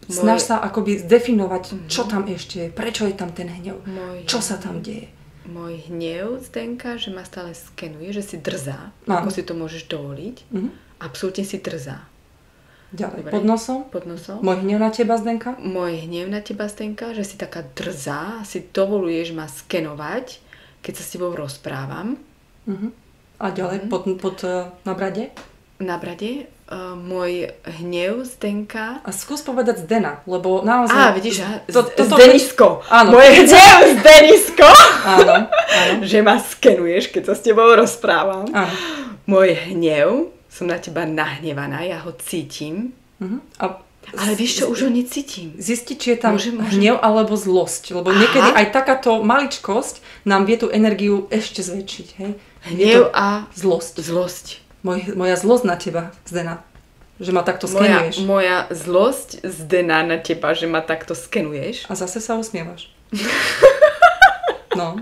snaž sa akoby zdefinovať, čo tam ešte je, prečo je tam ten hnev, čo sa tam deje. Môj hnev, Zdenka, že ma stále skenuje, že si drzá, ako si to môžeš dovoliť. Absolútne si drzá. Ďalej, dobre. Pod nosom. Môj hnev na teba, Zdenka. Môj hnev na teba, Zdenka, že si taká drzá, si dovoluješ ma skenovať, keď sa s tebou rozprávam. A ďalej, pod na brade. na brade, môj hnev Zdenka. A skús povedať Zdena, lebo naozaj... Vidíš, Zdenisko. Áno. Moje hnev Zdenisko. Áno. Že ma skenuješ, keď sa s tebou rozprávam. Áno. Môj hnev, som na teba nahnevaná, ja ho cítim. Ale vieš čo, už ho necítim. Zistiť, či je tam hnev alebo zlosť. Lebo niekedy aj takáto maličkosť nám vie tú energiu ešte zväčšiť. Hej? Hnev a zlosť. Moja zlosť na teba, Zdena, že ma takto skenuješ. Moja zlosť, Zdena, na teba, že ma takto skenuješ. A zase sa usmievaš. No.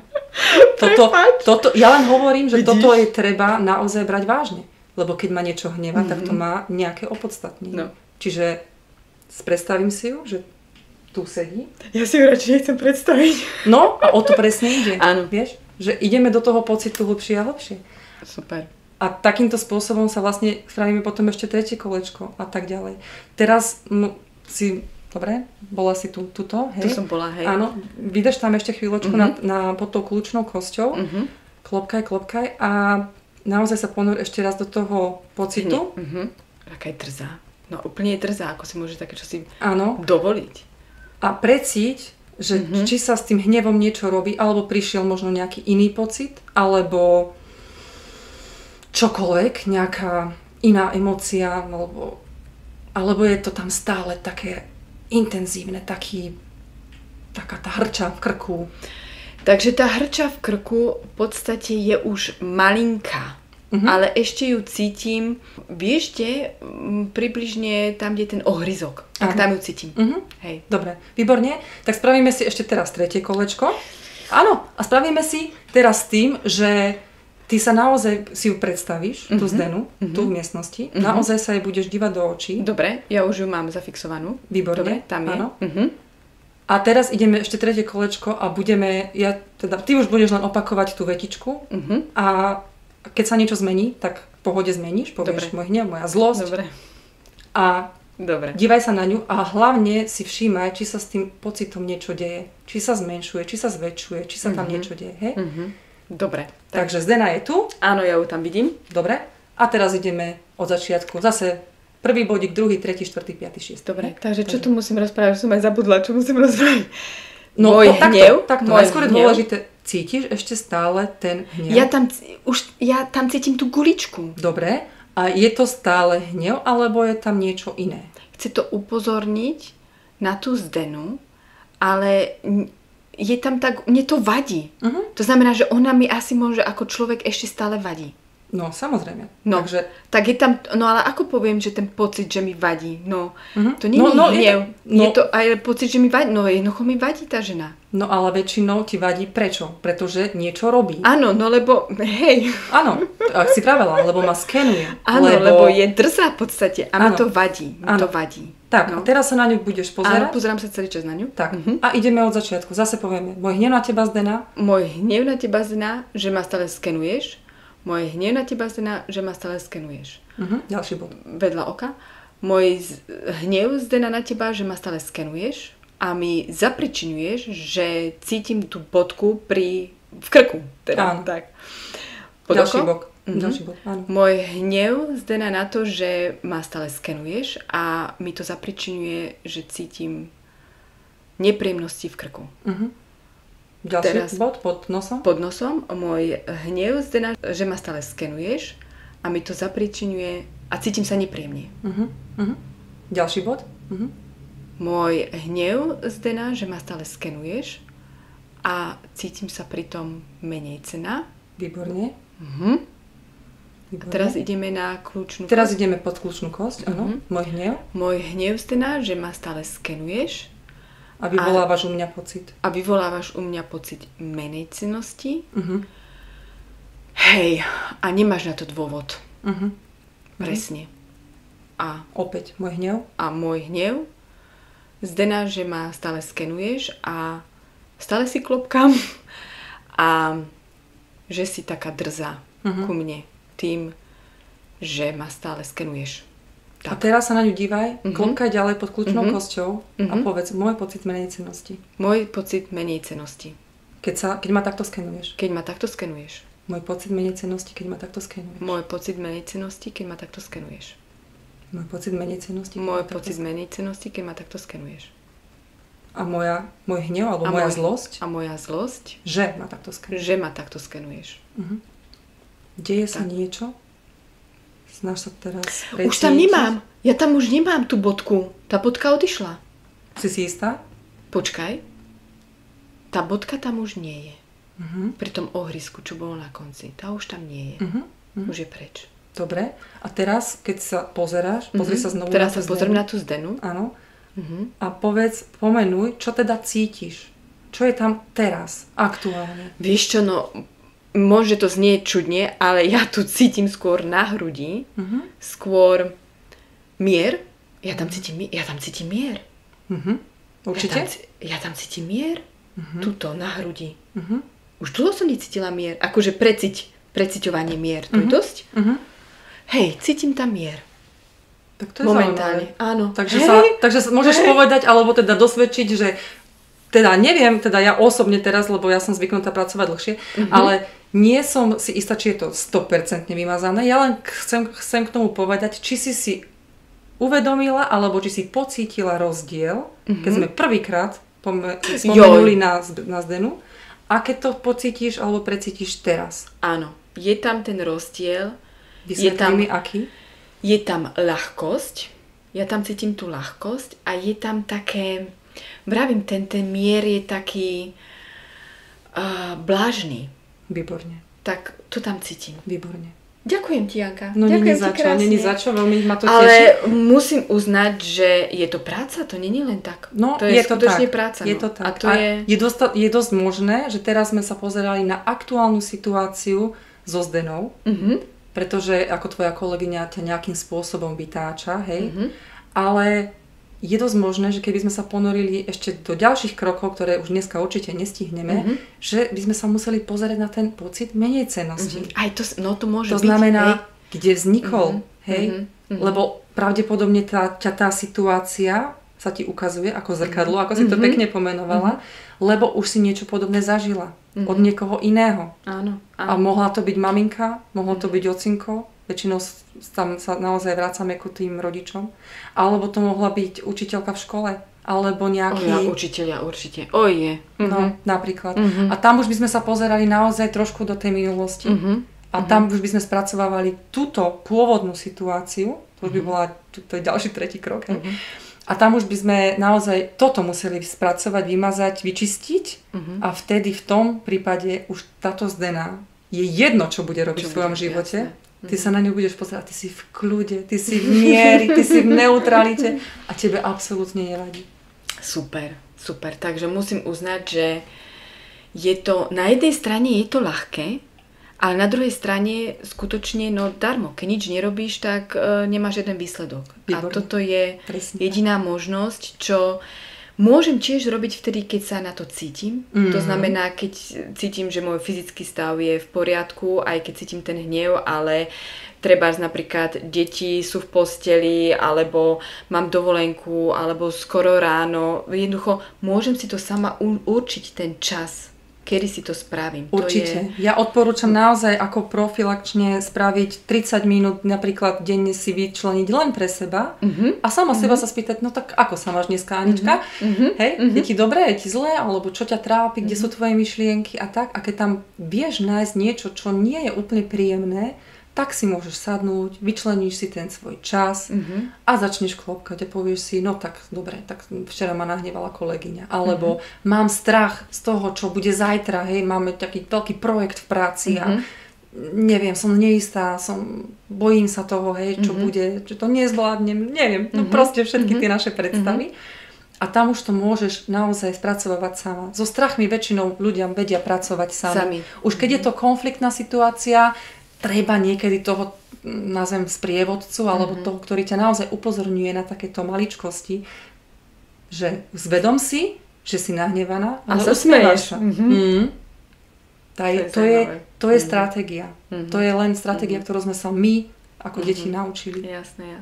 Ja len hovorím, že toto je treba naozaj brať vážne. Lebo keď ma niečo hneva, tak to má nejaké opodstatnenie. No. Čiže predstavím si ju, že tu sedí. Ja si ju radšej nechcem predstaviť. No a o to presne ide. Áno. Vieš? Že ideme do toho pocitu hlbšie a hlbšie. Super. A takýmto spôsobom sa vlastne spravíme potom ešte tretie kolečko a tak ďalej. Teraz dobre, bola si tuto, hej? Tu som bola, hej. Áno, vydaš tam ešte chvíľočku pod tou kľúčnou kosťou. Klopkaj a naozaj sa ponor ešte raz do toho pocitu. Aká je drzá. No úplne je drzá, ako si môže také čosi dovoliť. A precíť, že či sa s tým hnevom niečo robí, alebo prišiel možno nejaký iný pocit, alebo čokoľvek, nejaká iná emócia, alebo je to tam stále také intenzívne, taká tá hrča v krku. Takže tá hrča v krku v podstate je už malinká, ale ešte ju cítim, vieš kde, približne tam, kde je ten ohryzok, tak tam ju cítim. Hej. Dobre, výborne. Tak spravíme si ešte teraz tretie kolečko. Áno, a spravíme si teraz tým, že ty sa naozaj si ju predstavíš, tú Zdenu, tu v miestnosti. Naozaj sa jej budeš dívať do očí. Dobre, ja už ju mám zafixovanú. Výborne. Dobre, tam je. Áno. A teraz ideme ešte tretie kolečko a ty už budeš len opakovať tú vetičku. A keď sa niečo zmení, tak v pohode zmeníš. Povieš môj hnev, moja zlosť. Dobre. A Dobre. Dívaj sa na ňu a hlavne si všímaj, či sa s tým pocitom niečo deje. Či sa zmenšuje, či sa zväčšuje, či sa tam niečo deje. Hej? Dobre. Takže Zdena je tu. Áno, ja ju tam vidím. Dobre. A teraz ideme od začiatku. Zase prvý bodík, druhý, tretí, štvrtý, piatý, šiestý. Dobre, takže čo tu musím rozprávať? Že som aj zabudla, čo musím rozprávať. No, môj hnev. Takto najskôr je dôležité. Cítiš ešte stále ten hnev? Ja tam cítim tú guličku. Dobre. A je to stále hnev, alebo je tam niečo iné? Chce to upozorniť na tú Zdenu, ale je tam tak, mne to vadí. To znamená, že ona mi asi môže ako človek ešte stále vadí. No, samozrejme. No, takže... tak je tam, no ale ako poviem, že ten pocit, že mi vadí? No, to nie je hnev. Je to aj pocit, že mi vadí. No, jednoducho mi vadí tá žena. No, ale väčšinou ti vadí prečo? Pretože niečo robí. Áno, no lebo, hej. Áno, ak si pravila, lebo ma skenuje. Áno, lebo je drzá v podstate a mi to vadí. To vadí. Tak, no. Teraz sa na ňu budeš pozerať. Áno, pozerám sa celý čas na ňu. Tak, a ideme od začiatku. Zase povieme, môj hnev na teba, Zdena. Môj hnev na teba, Zdena, že ma stále skenuješ. Môj hnev na teba, Zdena, že ma stále skenuješ. Ďalší bod. Vedľa oka. Môj hnev, Zdena, na teba, že ma stále skenuješ a mi zapričinuješ, že cítim tú bodku v krku. Teda, áno. Tak. Ďalší bod. Ďalší bod, áno. Môj hnev, Zdena, na to, že ma stále skenuješ a mi to zapričinuje, že cítim nepríjemnosti v krku. Ďalší bod pod nosom? Pod nosom. Môj hnev, Zdena, že ma stále skenuješ a mi to zapričinuje a cítim sa nepríjemne. Ďalší bod? Môj hnev, Zdena, že ma stále skenuješ a cítim sa pritom menej cenná. Výborne. A teraz ideme na kľúčnú kosť. Teraz ideme pod kľúčnú kosť, áno. Môj hnev. Môj hnev, Zdena, že ma stále skenuješ. A vyvolávaš u mňa pocit. A vyvolávaš u mňa pocit menej cennosti. Hej, a nemáš na to dôvod. Presne. A opäť môj hnev. A môj hnev. Zdena, že ma stále skenuješ a stále si klopkám. A že si taká drzá ku mne. Tým, že ma stále skenuješ. A Tak. teraz sa na ňu dívaj, klopkaj ďalej pod kľúčnou kosťou a povedz, môj pocit menej cennosti. Môj pocit menej cennosti. Keď ma takto skenuješ. Keď ma takto skenuješ. Môj pocit menej cennosti, keď ma takto skenuješ. Môj pocit menej cennosti, keď ma takto skenuješ. Môj pocit menej cennosti. Môj pocit menej cennosti, keď ma takto skenuješ. A môj hnev alebo moja zlosť. A moja zlosť. Že ma takto skenuješ. Že ma takto skenuješ. Deje sa niečo? Snaž sa teraz precítiť. Už tam nemám. Ja tam už nemám tú bodku. Tá bodka odišla. Si istá? Počkaj. Tá bodka tam už nie je. Pri tom ohrisku, čo bolo na konci. Tá už tam nie je. Už je preč. Dobre. A teraz, keď sa pozeráš, pozri sa znovu teraz na tú sa pozriem na tú zdenu. Áno. A pomenuj, čo teda cítiš. Čo je tam teraz, aktuálne? Vieš čo, no, môže to znieť čudne, ale ja tu cítim skôr na hrudi, skôr mier. Ja tam cítim mier. Určite? Ja tam cítim mier. Tuto, na hrudi. Už dlho som necítila mier. Akože preciťovanie mier. To je dosť? Hej, cítim tam mier. Tak to je momentálne, zaujímavé. áno. Takže môžeš povedať, alebo teda dosvedčiť, že teda neviem, teda ja osobne teraz, lebo ja som zvyknutá pracovať dlhšie, ale nie som si istá, či je to 100% vymazané. Ja len chcem k tomu povedať, či si uvedomila, alebo či si pocítila rozdiel, keď sme prvýkrát spomenuli na zdenu, a keď to pocítiš alebo precítiš teraz. Áno, je tam ten rozdiel. Vysvetlí mi aký? Je tam ľahkosť, ja tam cítim tú ľahkosť a je tam také, vravím, ten mier je taký blážny. Výborne. Tak to tam cítim. Výborne. Ďakujem ti, Janka. No není za čo, veľmi ma to teší. Ale musím uznať, že je to práca, to není len tak. No, to je skutočne práca. Je to tak. A to je dosť možné, že teraz sme sa pozerali na aktuálnu situáciu so Zdenou, pretože ako tvoja kolegyňa ťa nejakým spôsobom vytáča, hej, ale je dosť možné, že keby sme sa ponorili ešte do ďalších krokov, ktoré už dneska určite nestihneme, že by sme sa museli pozerať na ten pocit menej cennosti. Aj to môže byť. To znamená, kde vznikol, hej, lebo pravdepodobne tá situácia sa ti ukazuje ako zrkadlo, ako si to pekne pomenovala, lebo už si niečo podobné zažila od niekoho iného. Áno. A mohla to byť maminka, mohlo to byť ocinko, väčšinou tam sa naozaj vracame ku tým rodičom, alebo to mohla byť učiteľka v škole, alebo nejaký... Učiteľia určite. No, napríklad. A tam už by sme sa pozerali naozaj trošku do tej minulosti. A tam už by sme spracovávali túto pôvodnú situáciu, to už by bola, to je ďalší tretí krok, a tam už by sme naozaj toto museli spracovať, vymazať, vyčistiť a vtedy v tom prípade už táto Zdena je jedno, čo bude robiť v svojom živote. Ty sa na ňu budeš pozerať, ty si v kľude, ty si v mieri, ty si v neutralite a tebe absolútne nevadí. Super. Takže musím uznať, že je to, na jednej strane je to ľahké, ale na druhej strane skutočne darmo. Keď nič nerobíš, tak nemáš jeden výsledok. Výborné. A toto je jediná možnosť, čo môžem tiež robiť vtedy, keď sa na to cítim. To znamená, keď cítim, že môj fyzický stav je v poriadku, aj keď cítim ten hnev, ale trebárs napríklad deti sú v posteli, alebo mám dovolenku, alebo skoro ráno. Jednoducho môžem si to sama určiť ten čas, kedy si to spravím. Určite. Ja odporúčam naozaj ako profilakčne spraviť 30 minút napríklad denne si vyčleniť len pre seba a sama seba sa spýtať, no tak ako sa máš dneska, Anička? Hej, je ti dobré, je ti zlé, alebo čo ťa trápi, kde sú tvoje myšlienky a tak. A keď tam vieš nájsť niečo, čo nie je úplne príjemné, tak si môžeš sadnúť, vyčleníš si ten svoj čas a začneš klopkať a povieš si, no tak dobre, tak včera ma nahnevala kolegyňa, alebo mám strach z toho, čo bude zajtra, hej, máme taký veľký projekt v práci a neviem, som neistá, bojím sa toho, hej, čo bude, že to nezvládnem, neviem, no proste všetky tie naše predstavy. A tam už to môžeš naozaj spracovať sama. So strachmi väčšinou ľudia vedia pracovať sami. Už keď je to konfliktná situácia, treba niekedy toho, nazvem, sprievodcu, alebo toho, ktorý ťa naozaj upozorňuje na takéto maličkosti, že zvedom si, že si nahnevaná, ale usmievaš sa. To je stratégia. To je len stratégia, ktorú sme sa my ako deti naučili. Jasné,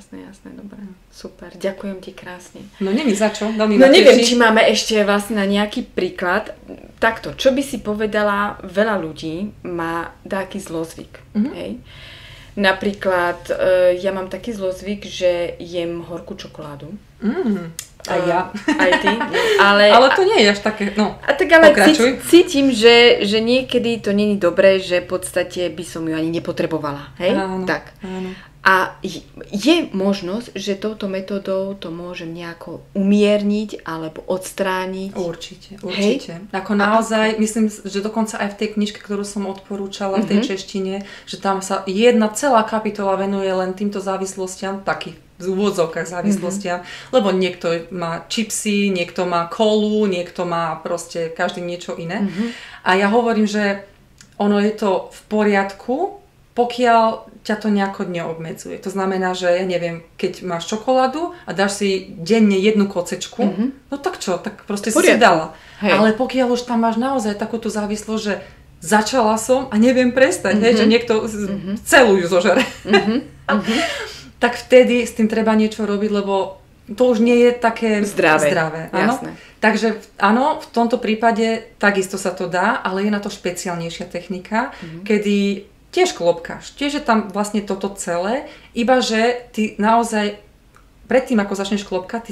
dobre. Super, ďakujem ti krásne. No není za čo, veľmi No neviem, či máme ešte vlastne na nejaký príklad. Takto, čo by si povedala, veľa ľudí má taký zlozvyk, hej? Napríklad, ja mám taký zlozvyk, že jem horkú čokoládu. Aj ja. Aj ty. Ale to nie je až také, no. A tak ale cítim, že niekedy to nie je dobré, že v podstate by som ju ani nepotrebovala. Hej? Áno, tak. Áno. A je možnosť, že touto metódou to môžem nejako umierniť alebo odstrániť? Určite. Ako naozaj, myslím, že dokonca aj v tej knižke, ktorú som odporúčala v tej češtine, že tam sa jedna celá kapitola venuje len týmto závislostiam, takých v úvodzovkách závislostiam, lebo niekto má čipsy, niekto má kolu, niekto má proste každý niečo iné. A ja hovorím, že ono je to v poriadku, pokiaľ ťa to nejako neobmedzuje. To znamená, že ja neviem, keď máš čokoládu a dáš si denne jednu kocečku, no tak čo, tak proste si dala. Hej. Ale pokiaľ už tam máš naozaj takúto závislosť, že začala som a neviem prestať, hej, že niekto celú ju zožere. Tak vtedy s tým treba niečo robiť, lebo to už nie je také zdravé. Áno? Takže áno, v tomto prípade takisto sa to dá, ale je na to špeciálnejšia technika, kedy tiež klopkáš. Tiež je tam vlastne toto celé, iba že ty naozaj predtým, ako začneš klopkať,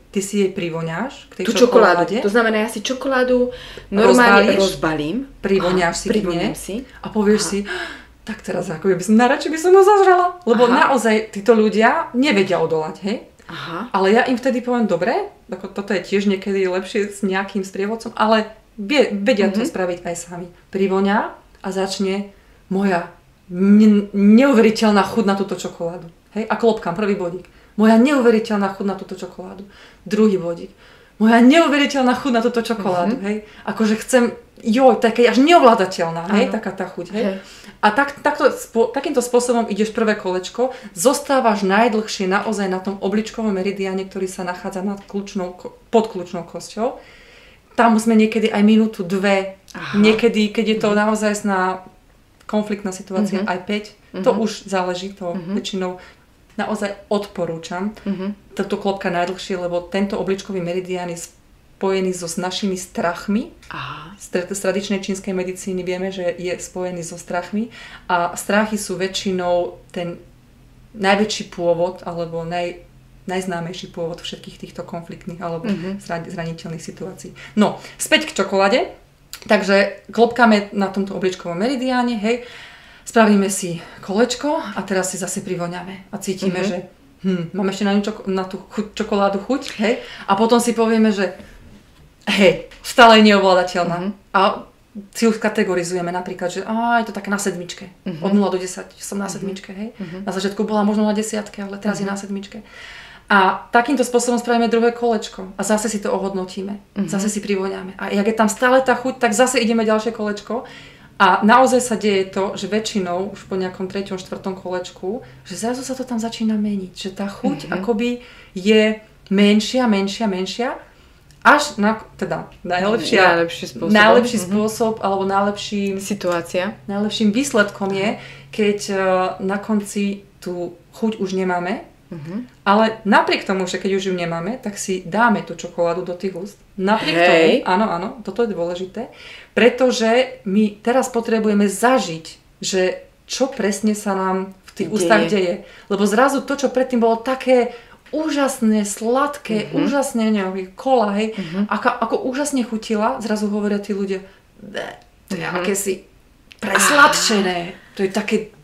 ty si jej privoňáš k tej čokoláde. To znamená, ja si čokoládu normálne rozbalím. Privoňáš si a povieš si, tak teraz ako by som najradšej by som ho zažrala. Lebo naozaj títo ľudia nevedia odolať, hej? Ale ja im vtedy poviem, dobre, toto je tiež niekedy lepšie s nejakým sprievodcom, ale vedia to spraviť aj sami. Privoňa a začne moja neuveriteľná chuť na túto čokoládu. Hej? A klopkám, prvý bodík. Moja neuveriteľná chuť na túto čokoládu. Druhý bodík. Moja neuveriteľná chuť na túto čokoládu. Hej? Akože chcem, také až neovládateľná, hej? Taká tá chuť. Hej? A takýmto spôsobom ideš prvé kolečko, zostávaš najdlhšie naozaj na tom obličkovom meridiáne, ktorý sa nachádza pod kľúčnou kosťou. Tam sme niekedy aj minútu, 2. Niekedy, keď je to naozaj konfliktná situácia, aj 5. To už záleží, to väčšinou naozaj odporúčam. Toto klopka najdlhšie, lebo tento obličkový meridián je spojený s našimi strachmi. Z tradičnej čínskej medicíny vieme, že je spojený so strachmi a strachy sú väčšinou ten najväčší pôvod alebo najznámejší pôvod všetkých týchto konfliktných alebo zraniteľných situácií. No, späť k čokoláde. Takže klopkáme na tomto obličkovom meridiáne, hej, spravíme si kolečko a teraz si zase privoňame a cítime, že máme ešte na tú čokoládu chuť, hej, a potom si povieme, že hej, stále je neovládateľná. A si ju kategorizujeme napríklad, že je to také na 7. Od 0 do 10 som na 7, hej. Na začiatku bola možno na 10, ale teraz je na 7. A takýmto spôsobom spravíme druhé kolečko a zase si to ohodnotíme. Zase si privoňame. A jak je tam stále tá chuť, tak zase ideme ďalšie kolečko. A naozaj sa deje to, že väčšinou už po nejakom 3., 4. kolečku, že zrazu sa to tam začína meniť. Že tá chuť akoby je menšia, až na najlepší spôsob alebo najlepším výsledkom je, keď na konci tú chuť už nemáme. Ale napriek tomu, že keď už ju nemáme, tak si dáme tú čokoládu do tých úst. Napriek tomu, áno, toto je dôležité, pretože my teraz potrebujeme zažiť, že čo presne sa nám v tých ústach deje. Lebo zrazu to, čo predtým bolo také úžasné, sladké, úžasné nejaké kola, hej, ako úžasne chutila, zrazu hovoria tí ľudia, to je akési presladčené. To je také,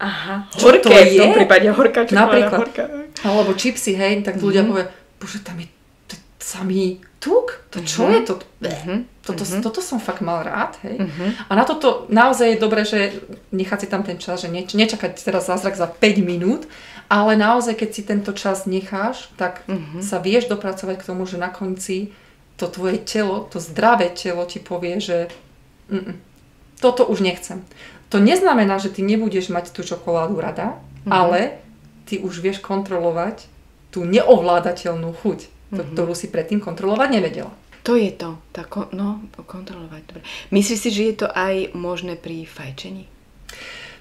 čo horké, to je? V tom prípade horká čokoláda. Napríklad, horká. Alebo čipsy, hej, tak ľudia povedia, bože, tam je samý tuk, to čo je to? Toto som fakt mal rád, hej. A na toto naozaj je dobré, že nechať si tam ten čas, že nečakať teraz zázrak za 5 minút, ale naozaj, keď si tento čas necháš, tak sa vieš dopracovať k tomu, že na konci to tvoje telo, to zdravé telo ti povie, že toto už nechcem. To neznamená, že ty nebudeš mať tú čokoládu rada, ale ty už vieš kontrolovať tú neovládateľnú chuť, ktorú si predtým kontrolovať nevedela. To je to. Kontrolovať. Dobre. Myslíš si, že je to aj možné pri fajčení?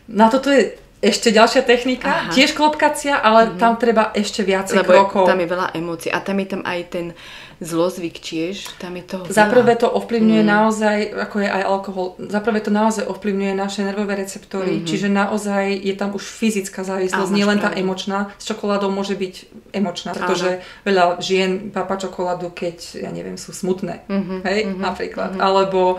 Na toto je ešte ďalšia technika, tiež klopkacia, ale tam treba ešte viacej krokov. Tam je veľa emócií a tam je aj ten zlozvyk tiež, tam je toho veľa. Zaprvé to ovplyvňuje naozaj, ako je aj alkohol, zaprvé to naozaj ovplyvňuje naše nervové receptory, čiže naozaj je tam už fyzická závislosť, nielen tá emočná. S čokoládou môže byť emočná, pretože veľa žien pápa čokoládu, keď, ja neviem, sú smutné, napríklad. Alebo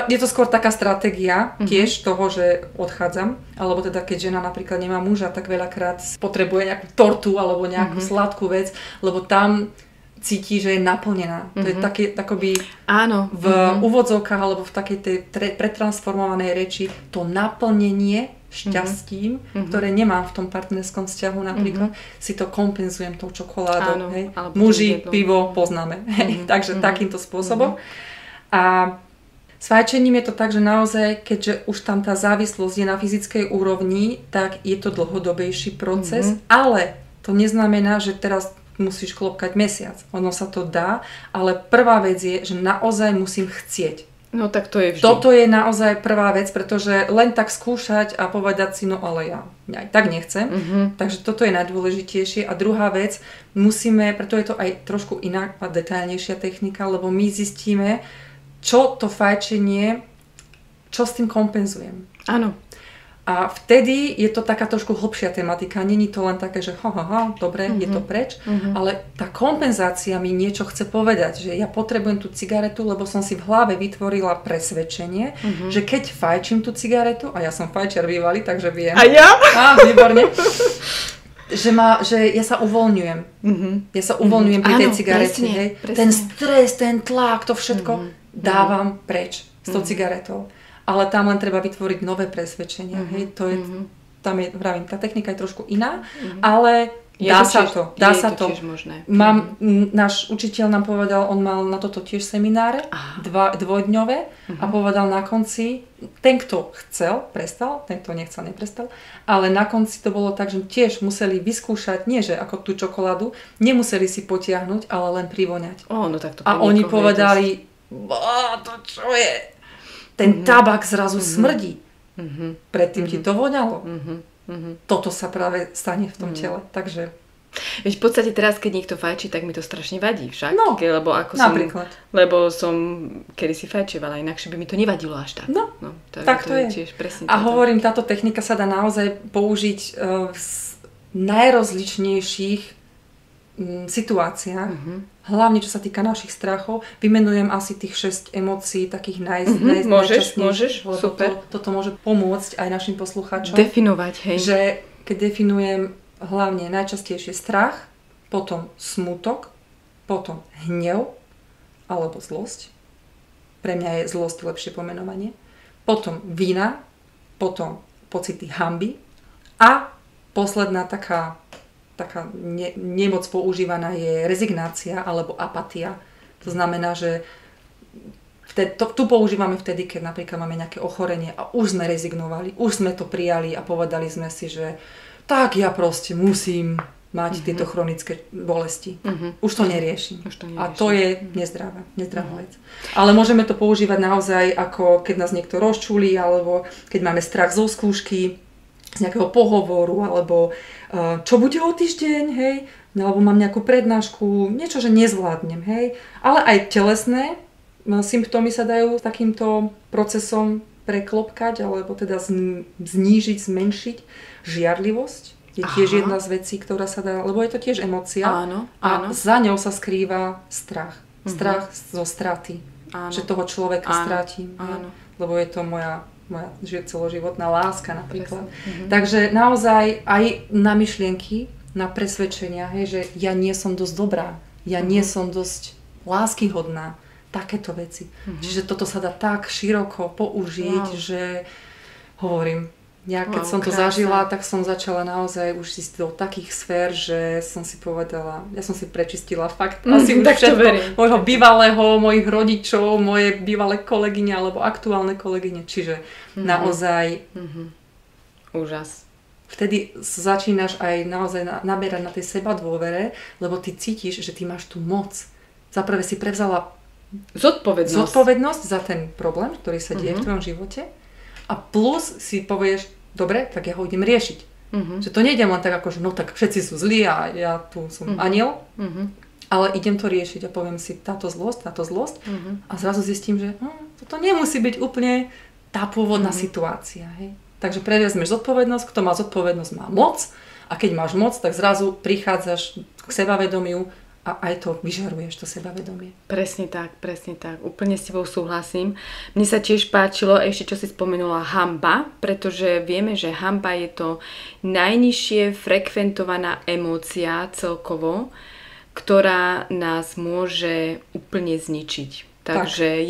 je to skôr taká stratégia tiež toho, že odchádzam, alebo teda keď žena napríklad nemá muža, tak veľakrát potrebuje nejakú tortu alebo nejakú sladkú vec, lebo tam cíti, že je naplnená. To je také, takoby v úvodzovkách alebo v takej tej pretransformovanej reči to naplnenie šťastím, ktoré nemám v tom partnerskom vzťahu napríklad, si to kompenzujem tou čokoládou. Hej. Muži, pivo, poznáme. Takže takýmto spôsobom. A s fajčením je to tak, že naozaj, keďže už tam tá závislosť je na fyzickej úrovni, tak je to dlhodobejší proces, ale to neznamená, že teraz musíš klopkať mesiac. Ono sa to dá, ale prvá vec je, že naozaj musím chcieť. No tak to je vždy. Toto je naozaj prvá vec, pretože len tak skúšať a povedať si, no ale ja aj tak nechcem. Takže toto je najdôležitejšie. A druhá vec, preto je to aj trošku iná a detailnejšia technika, lebo my zistíme, čo to fajčenie, čo s tým kompenzujem. Áno. A vtedy je to taká trošku hlbšia tematika. Není to len také, že dobre, je to preč, ale tá kompenzácia mi niečo chce povedať, že ja potrebujem tú cigaretu, lebo som si v hlave vytvorila presvedčenie, že keď fajčím tú cigaretu, a ja som fajčiar bývalý, takže viem. A ja? Výborne. Že ja sa uvoľňujem. Ja sa uvoľňujem pri tej cigarete. Presne. Ten stres, ten tlak, to všetko dávam preč s tou cigaretou. Ale tam len treba vytvoriť nové presvedčenia. Tam je, tá technika je trošku iná, ale dá sa to. Je to tiež možné. Náš učiteľ nám povedal, on mal na toto tiež semináre, dvojdňové, a povedal na konci, ten, kto chcel, prestal, ten, kto nechcel, neprestal, ale na konci to bolo tak, že tiež museli vyskúšať, nie že ako tú čokoládu, nemuseli si potiahnuť, ale len privoňať. No tak to a oni povedali, to čo je? Ten tabak zrazu smrdí. Predtým ti to voňalo. Toto sa práve stane v tom tele. Takže... Veď v podstate teraz, keď niekto fajčí, tak mi to strašne vadí však. No, napríklad. Lebo som kedysi fajčievala, inakšie by mi to nevadilo až tak. No tak to je. Tiež presne a hovorím, táto technika sa dá naozaj použiť v najrozličnejších situáciách. Hlavne, čo sa týka našich strachov. Vymenujem asi tých 6 emócií, takých najčastejších. Môžeš, super. Toto môže pomôcť aj našim poslucháčom. Definovať, hej. Že keď definujem hlavne najčastejšie strach, potom smútok, potom hnev alebo zlosť. Pre mňa je zlosť lepšie pomenovanie. Potom vina, potom pocity hanby a posledná taká nemoc používaná je rezignácia alebo apatia. To znamená, že tu používame vtedy, keď napríklad máme nejaké ochorenie a už sme rezignovali, už sme to prijali a povedali sme si, že tak ja proste musím mať tieto chronické bolesti. Už to neriešim. A to je nezdravá vec. Ale môžeme to používať naozaj ako keď nás niekto rozčulí, alebo keď máme strach zo skúšky, z nejakého pohovoru, alebo čo bude o týždeň, hej, alebo mám nejakú prednášku, niečo, že nezvládnem, hej. Ale aj telesné symptómy sa dajú takýmto procesom preklopkať, alebo teda znížiť, zmenšiť. Žiarlivosť je tiež jedna z vecí, ktorá sa dá, lebo je to tiež emócia. Áno. A za ňou sa skrýva strach. Strach zo straty. Že toho človeka stratím. Lebo je to moja celoživotná láska napríklad. Takže naozaj aj na myšlienky, na presvedčenia, hej, že ja nie som dosť dobrá, ja nie som dosť láskyhodná, takéto veci. Čiže toto sa dá tak široko použiť, že hovorím, ja keď som to zažila, tak som začala naozaj už ísť do takých sfér, že som si povedala, ja som si prečistila fakt asi už všetko môjho bývalého, mojich rodičov, moje bývalé kolegyne alebo aktuálne kolegyne, čiže naozaj úžas. Vtedy začínaš aj naozaj naberať na tej sebadôvere, lebo ty cítiš, že ty máš tú moc. Zaprvé si prevzala zodpovednosť za ten problém, ktorý sa deje v tvojom živote. A plus si povieš, Dobre, tak ja ho idem riešiť. Že to nejdem len tak ako, že no tak všetci sú zlí a ja tu som aniel, ale idem to riešiť a poviem si táto zlosť a zrazu zistím, že toto nemusí byť úplne tá pôvodná situácia. Hej. Takže prevezmeš zodpovednosť, kto má zodpovednosť má moc a keď máš moc, tak zrazu prichádzaš k sebavedomiu a aj to vyžaruješ, to sebavedomie. Presne tak. Úplne s tebou súhlasím. Mne sa tiež páčilo ešte, čo si spomenula, hanba, pretože vieme, že hanba je to najnižšie frekventovaná emócia celkovo, ktorá nás môže úplne zničiť. Takže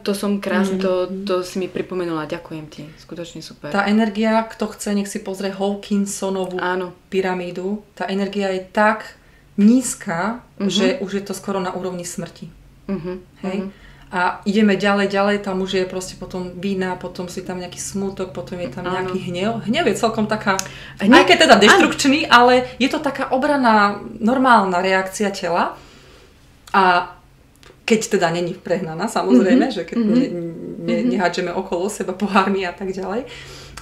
to som krásne, to si mi pripomenula. Ďakujem ti, skutočne super. Tá energia, kto chce, nech si pozrie Hawkinsonovú pyramídu. Tá energia je tak nízka, že už je to skoro na úrovni smrti. Hej? A ideme ďalej, tam už je proste potom vína, potom si tam nejaký smútok, potom je tam nejaký hnev. Hnev je celkom taká, aj keď teda deštrukčný, ale je to taká obranná, normálna reakcia tela. A keď teda není prehnaná, samozrejme, že keď nehádžeme okolo seba pohármi a tak ďalej.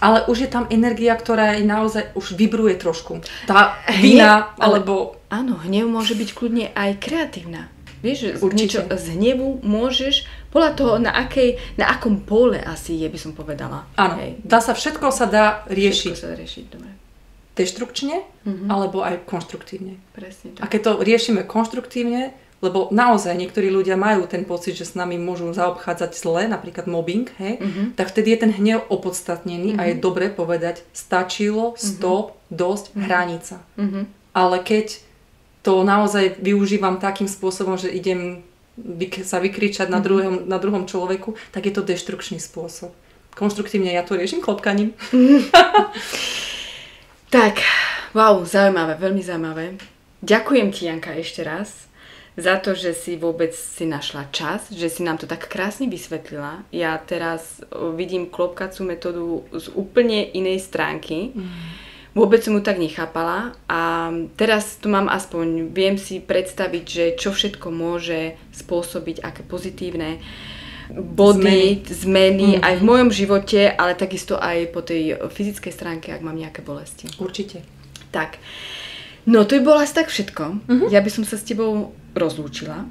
Ale už je tam energia, ktorá je naozaj už vibruje trošku. Tá vina, alebo... Áno, hnev môže byť kľudne aj kreatívna. Vieš, niečo z hnevu môžeš, podľa toho, na akom pole asi je, by som povedala. Áno, všetko sa dá riešiť. Všetko sa dá riešiť, dobre. Deštrukčne, alebo aj konštruktívne. Presne tak. A keď to riešime konštruktívne, lebo naozaj niektorí ľudia majú ten pocit, že s nami môžu zaobchádzať zle, napríklad mobbing, hej, tak vtedy je ten hnev opodstatnený a je dobre povedať stačilo, stop, dosť, hranica. Ale keď to naozaj využívam takým spôsobom, že idem sa vykričať na druhom človeku, tak je to deštrukčný spôsob. Konštruktívne ja to riešim klopkaním. Tak, wow, zaujímavé, veľmi zaujímavé. Ďakujem ti, Janka, ešte raz za to, že si vôbec si našla čas, že si nám to tak krásne vysvetlila. Ja teraz vidím klopkacú metódu z úplne inej stránky. Vôbec som ju tak nechápala a teraz tu mám aspoň, viem si predstaviť, že čo všetko môže spôsobiť, aké pozitívne body, zmeny aj v mojom živote, ale takisto aj po tej fyzickej stránke, ak mám nejaké bolesti. Určite. Tak. No to by bolo asi tak všetko. Ja by som sa s tebou rozlúčila.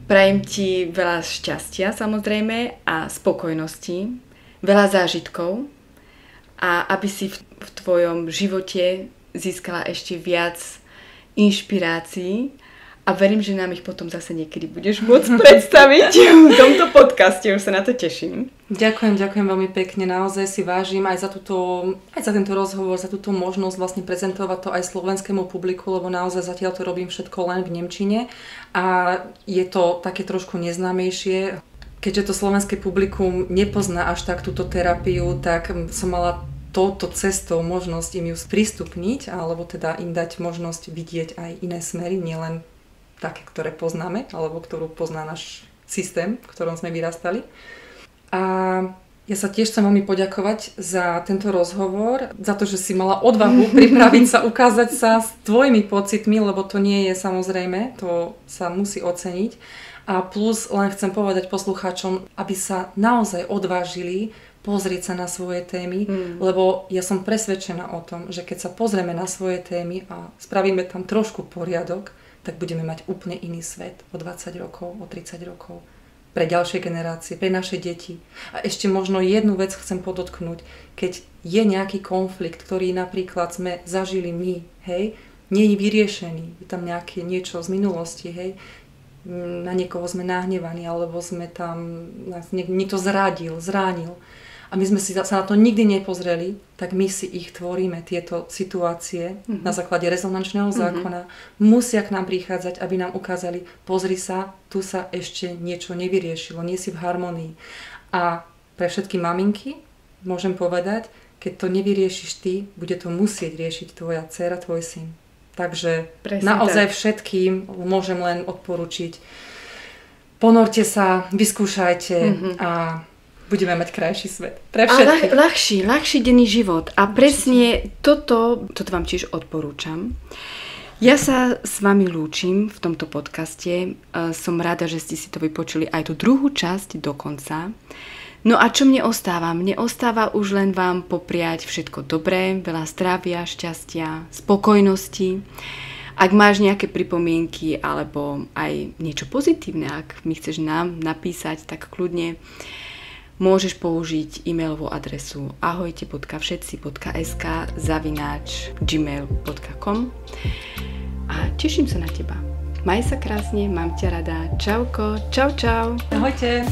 Prajem ti veľa šťastia samozrejme a spokojnosti, veľa zážitkov a aby si v tvojom živote získala ešte viac inšpirácií a verím, že nám ich potom zase niekedy budeš môcť predstaviť v tomto podcaste, už sa na to teším. Ďakujem veľmi pekne, naozaj si vážim aj za tento rozhovor, za túto možnosť vlastne prezentovať to aj slovenskému publiku, lebo naozaj zatiaľ to robím všetko len v nemčine a je to také trošku neznámejšie. Keďže to slovenské publikum nepozná až tak túto terapiu, tak som mala touto cestou možnosť im ju sprístupniť, alebo teda im dať možnosť vidieť aj iné smery, nielen také, ktoré poznáme, alebo ktorú pozná náš systém, v ktorom sme vyrastali. A ja sa tiež chcem veľmi poďakovať za tento rozhovor, za to, že si mala odvahu pripraviť sa, ukázať sa s tvojimi pocitmi, lebo to nie je samozrejme, to sa musí oceniť. A plus len chcem povedať poslucháčom, aby sa naozaj odvážili pozrieť sa na svoje témy, lebo ja som presvedčená o tom, že keď sa pozrieme na svoje témy a spravíme tam trošku poriadok, tak budeme mať úplne iný svet o 20 rokov, o 30 rokov. Pre ďalšie generácie, pre naše deti. A ešte možno jednu vec chcem podotknúť. Keď je nejaký konflikt, ktorý napríklad sme zažili my, hej, nie je vyriešený, je tam nejaké niečo z minulosti, hej, na niekoho sme nahnevaní, alebo sme tam, niekto zranil. A my sme si sa na to nikdy nepozreli, tak my si ich tvoríme, tieto situácie na základe rezonančného zákona. Musia k nám prichádzať, aby nám ukázali, pozri sa, tu sa ešte niečo nevyriešilo, nie si v harmonii. A pre všetky maminky môžem povedať, keď to nevyriešiš ty, bude to musieť riešiť tvoja dcéra, tvoj syn. Takže presne naozaj tak. Všetkým môžem len odporučiť. Ponorte sa, vyskúšajte a budeme mať krajší svet. Pre všetkých. A ľahší denný život. A presne toto vám tiež odporúčam. Ja sa s vami lúčim v tomto podcaste. Som rada, že ste si to vypočuli aj tú druhú časť dokonca. No a čo mne ostáva? Mne ostáva už len vám popriať všetko dobré, veľa zdravia, šťastia, spokojnosti. Ak máš nejaké pripomienky alebo aj niečo pozitívne, ak mi chceš nám napísať, tak kľudne môžeš použiť e-mailovú adresu ahojte.všetci.sk@gmail.com a teším sa na teba. Maj sa krásne, mám ťa rada. Čauko, čau. Ahojte.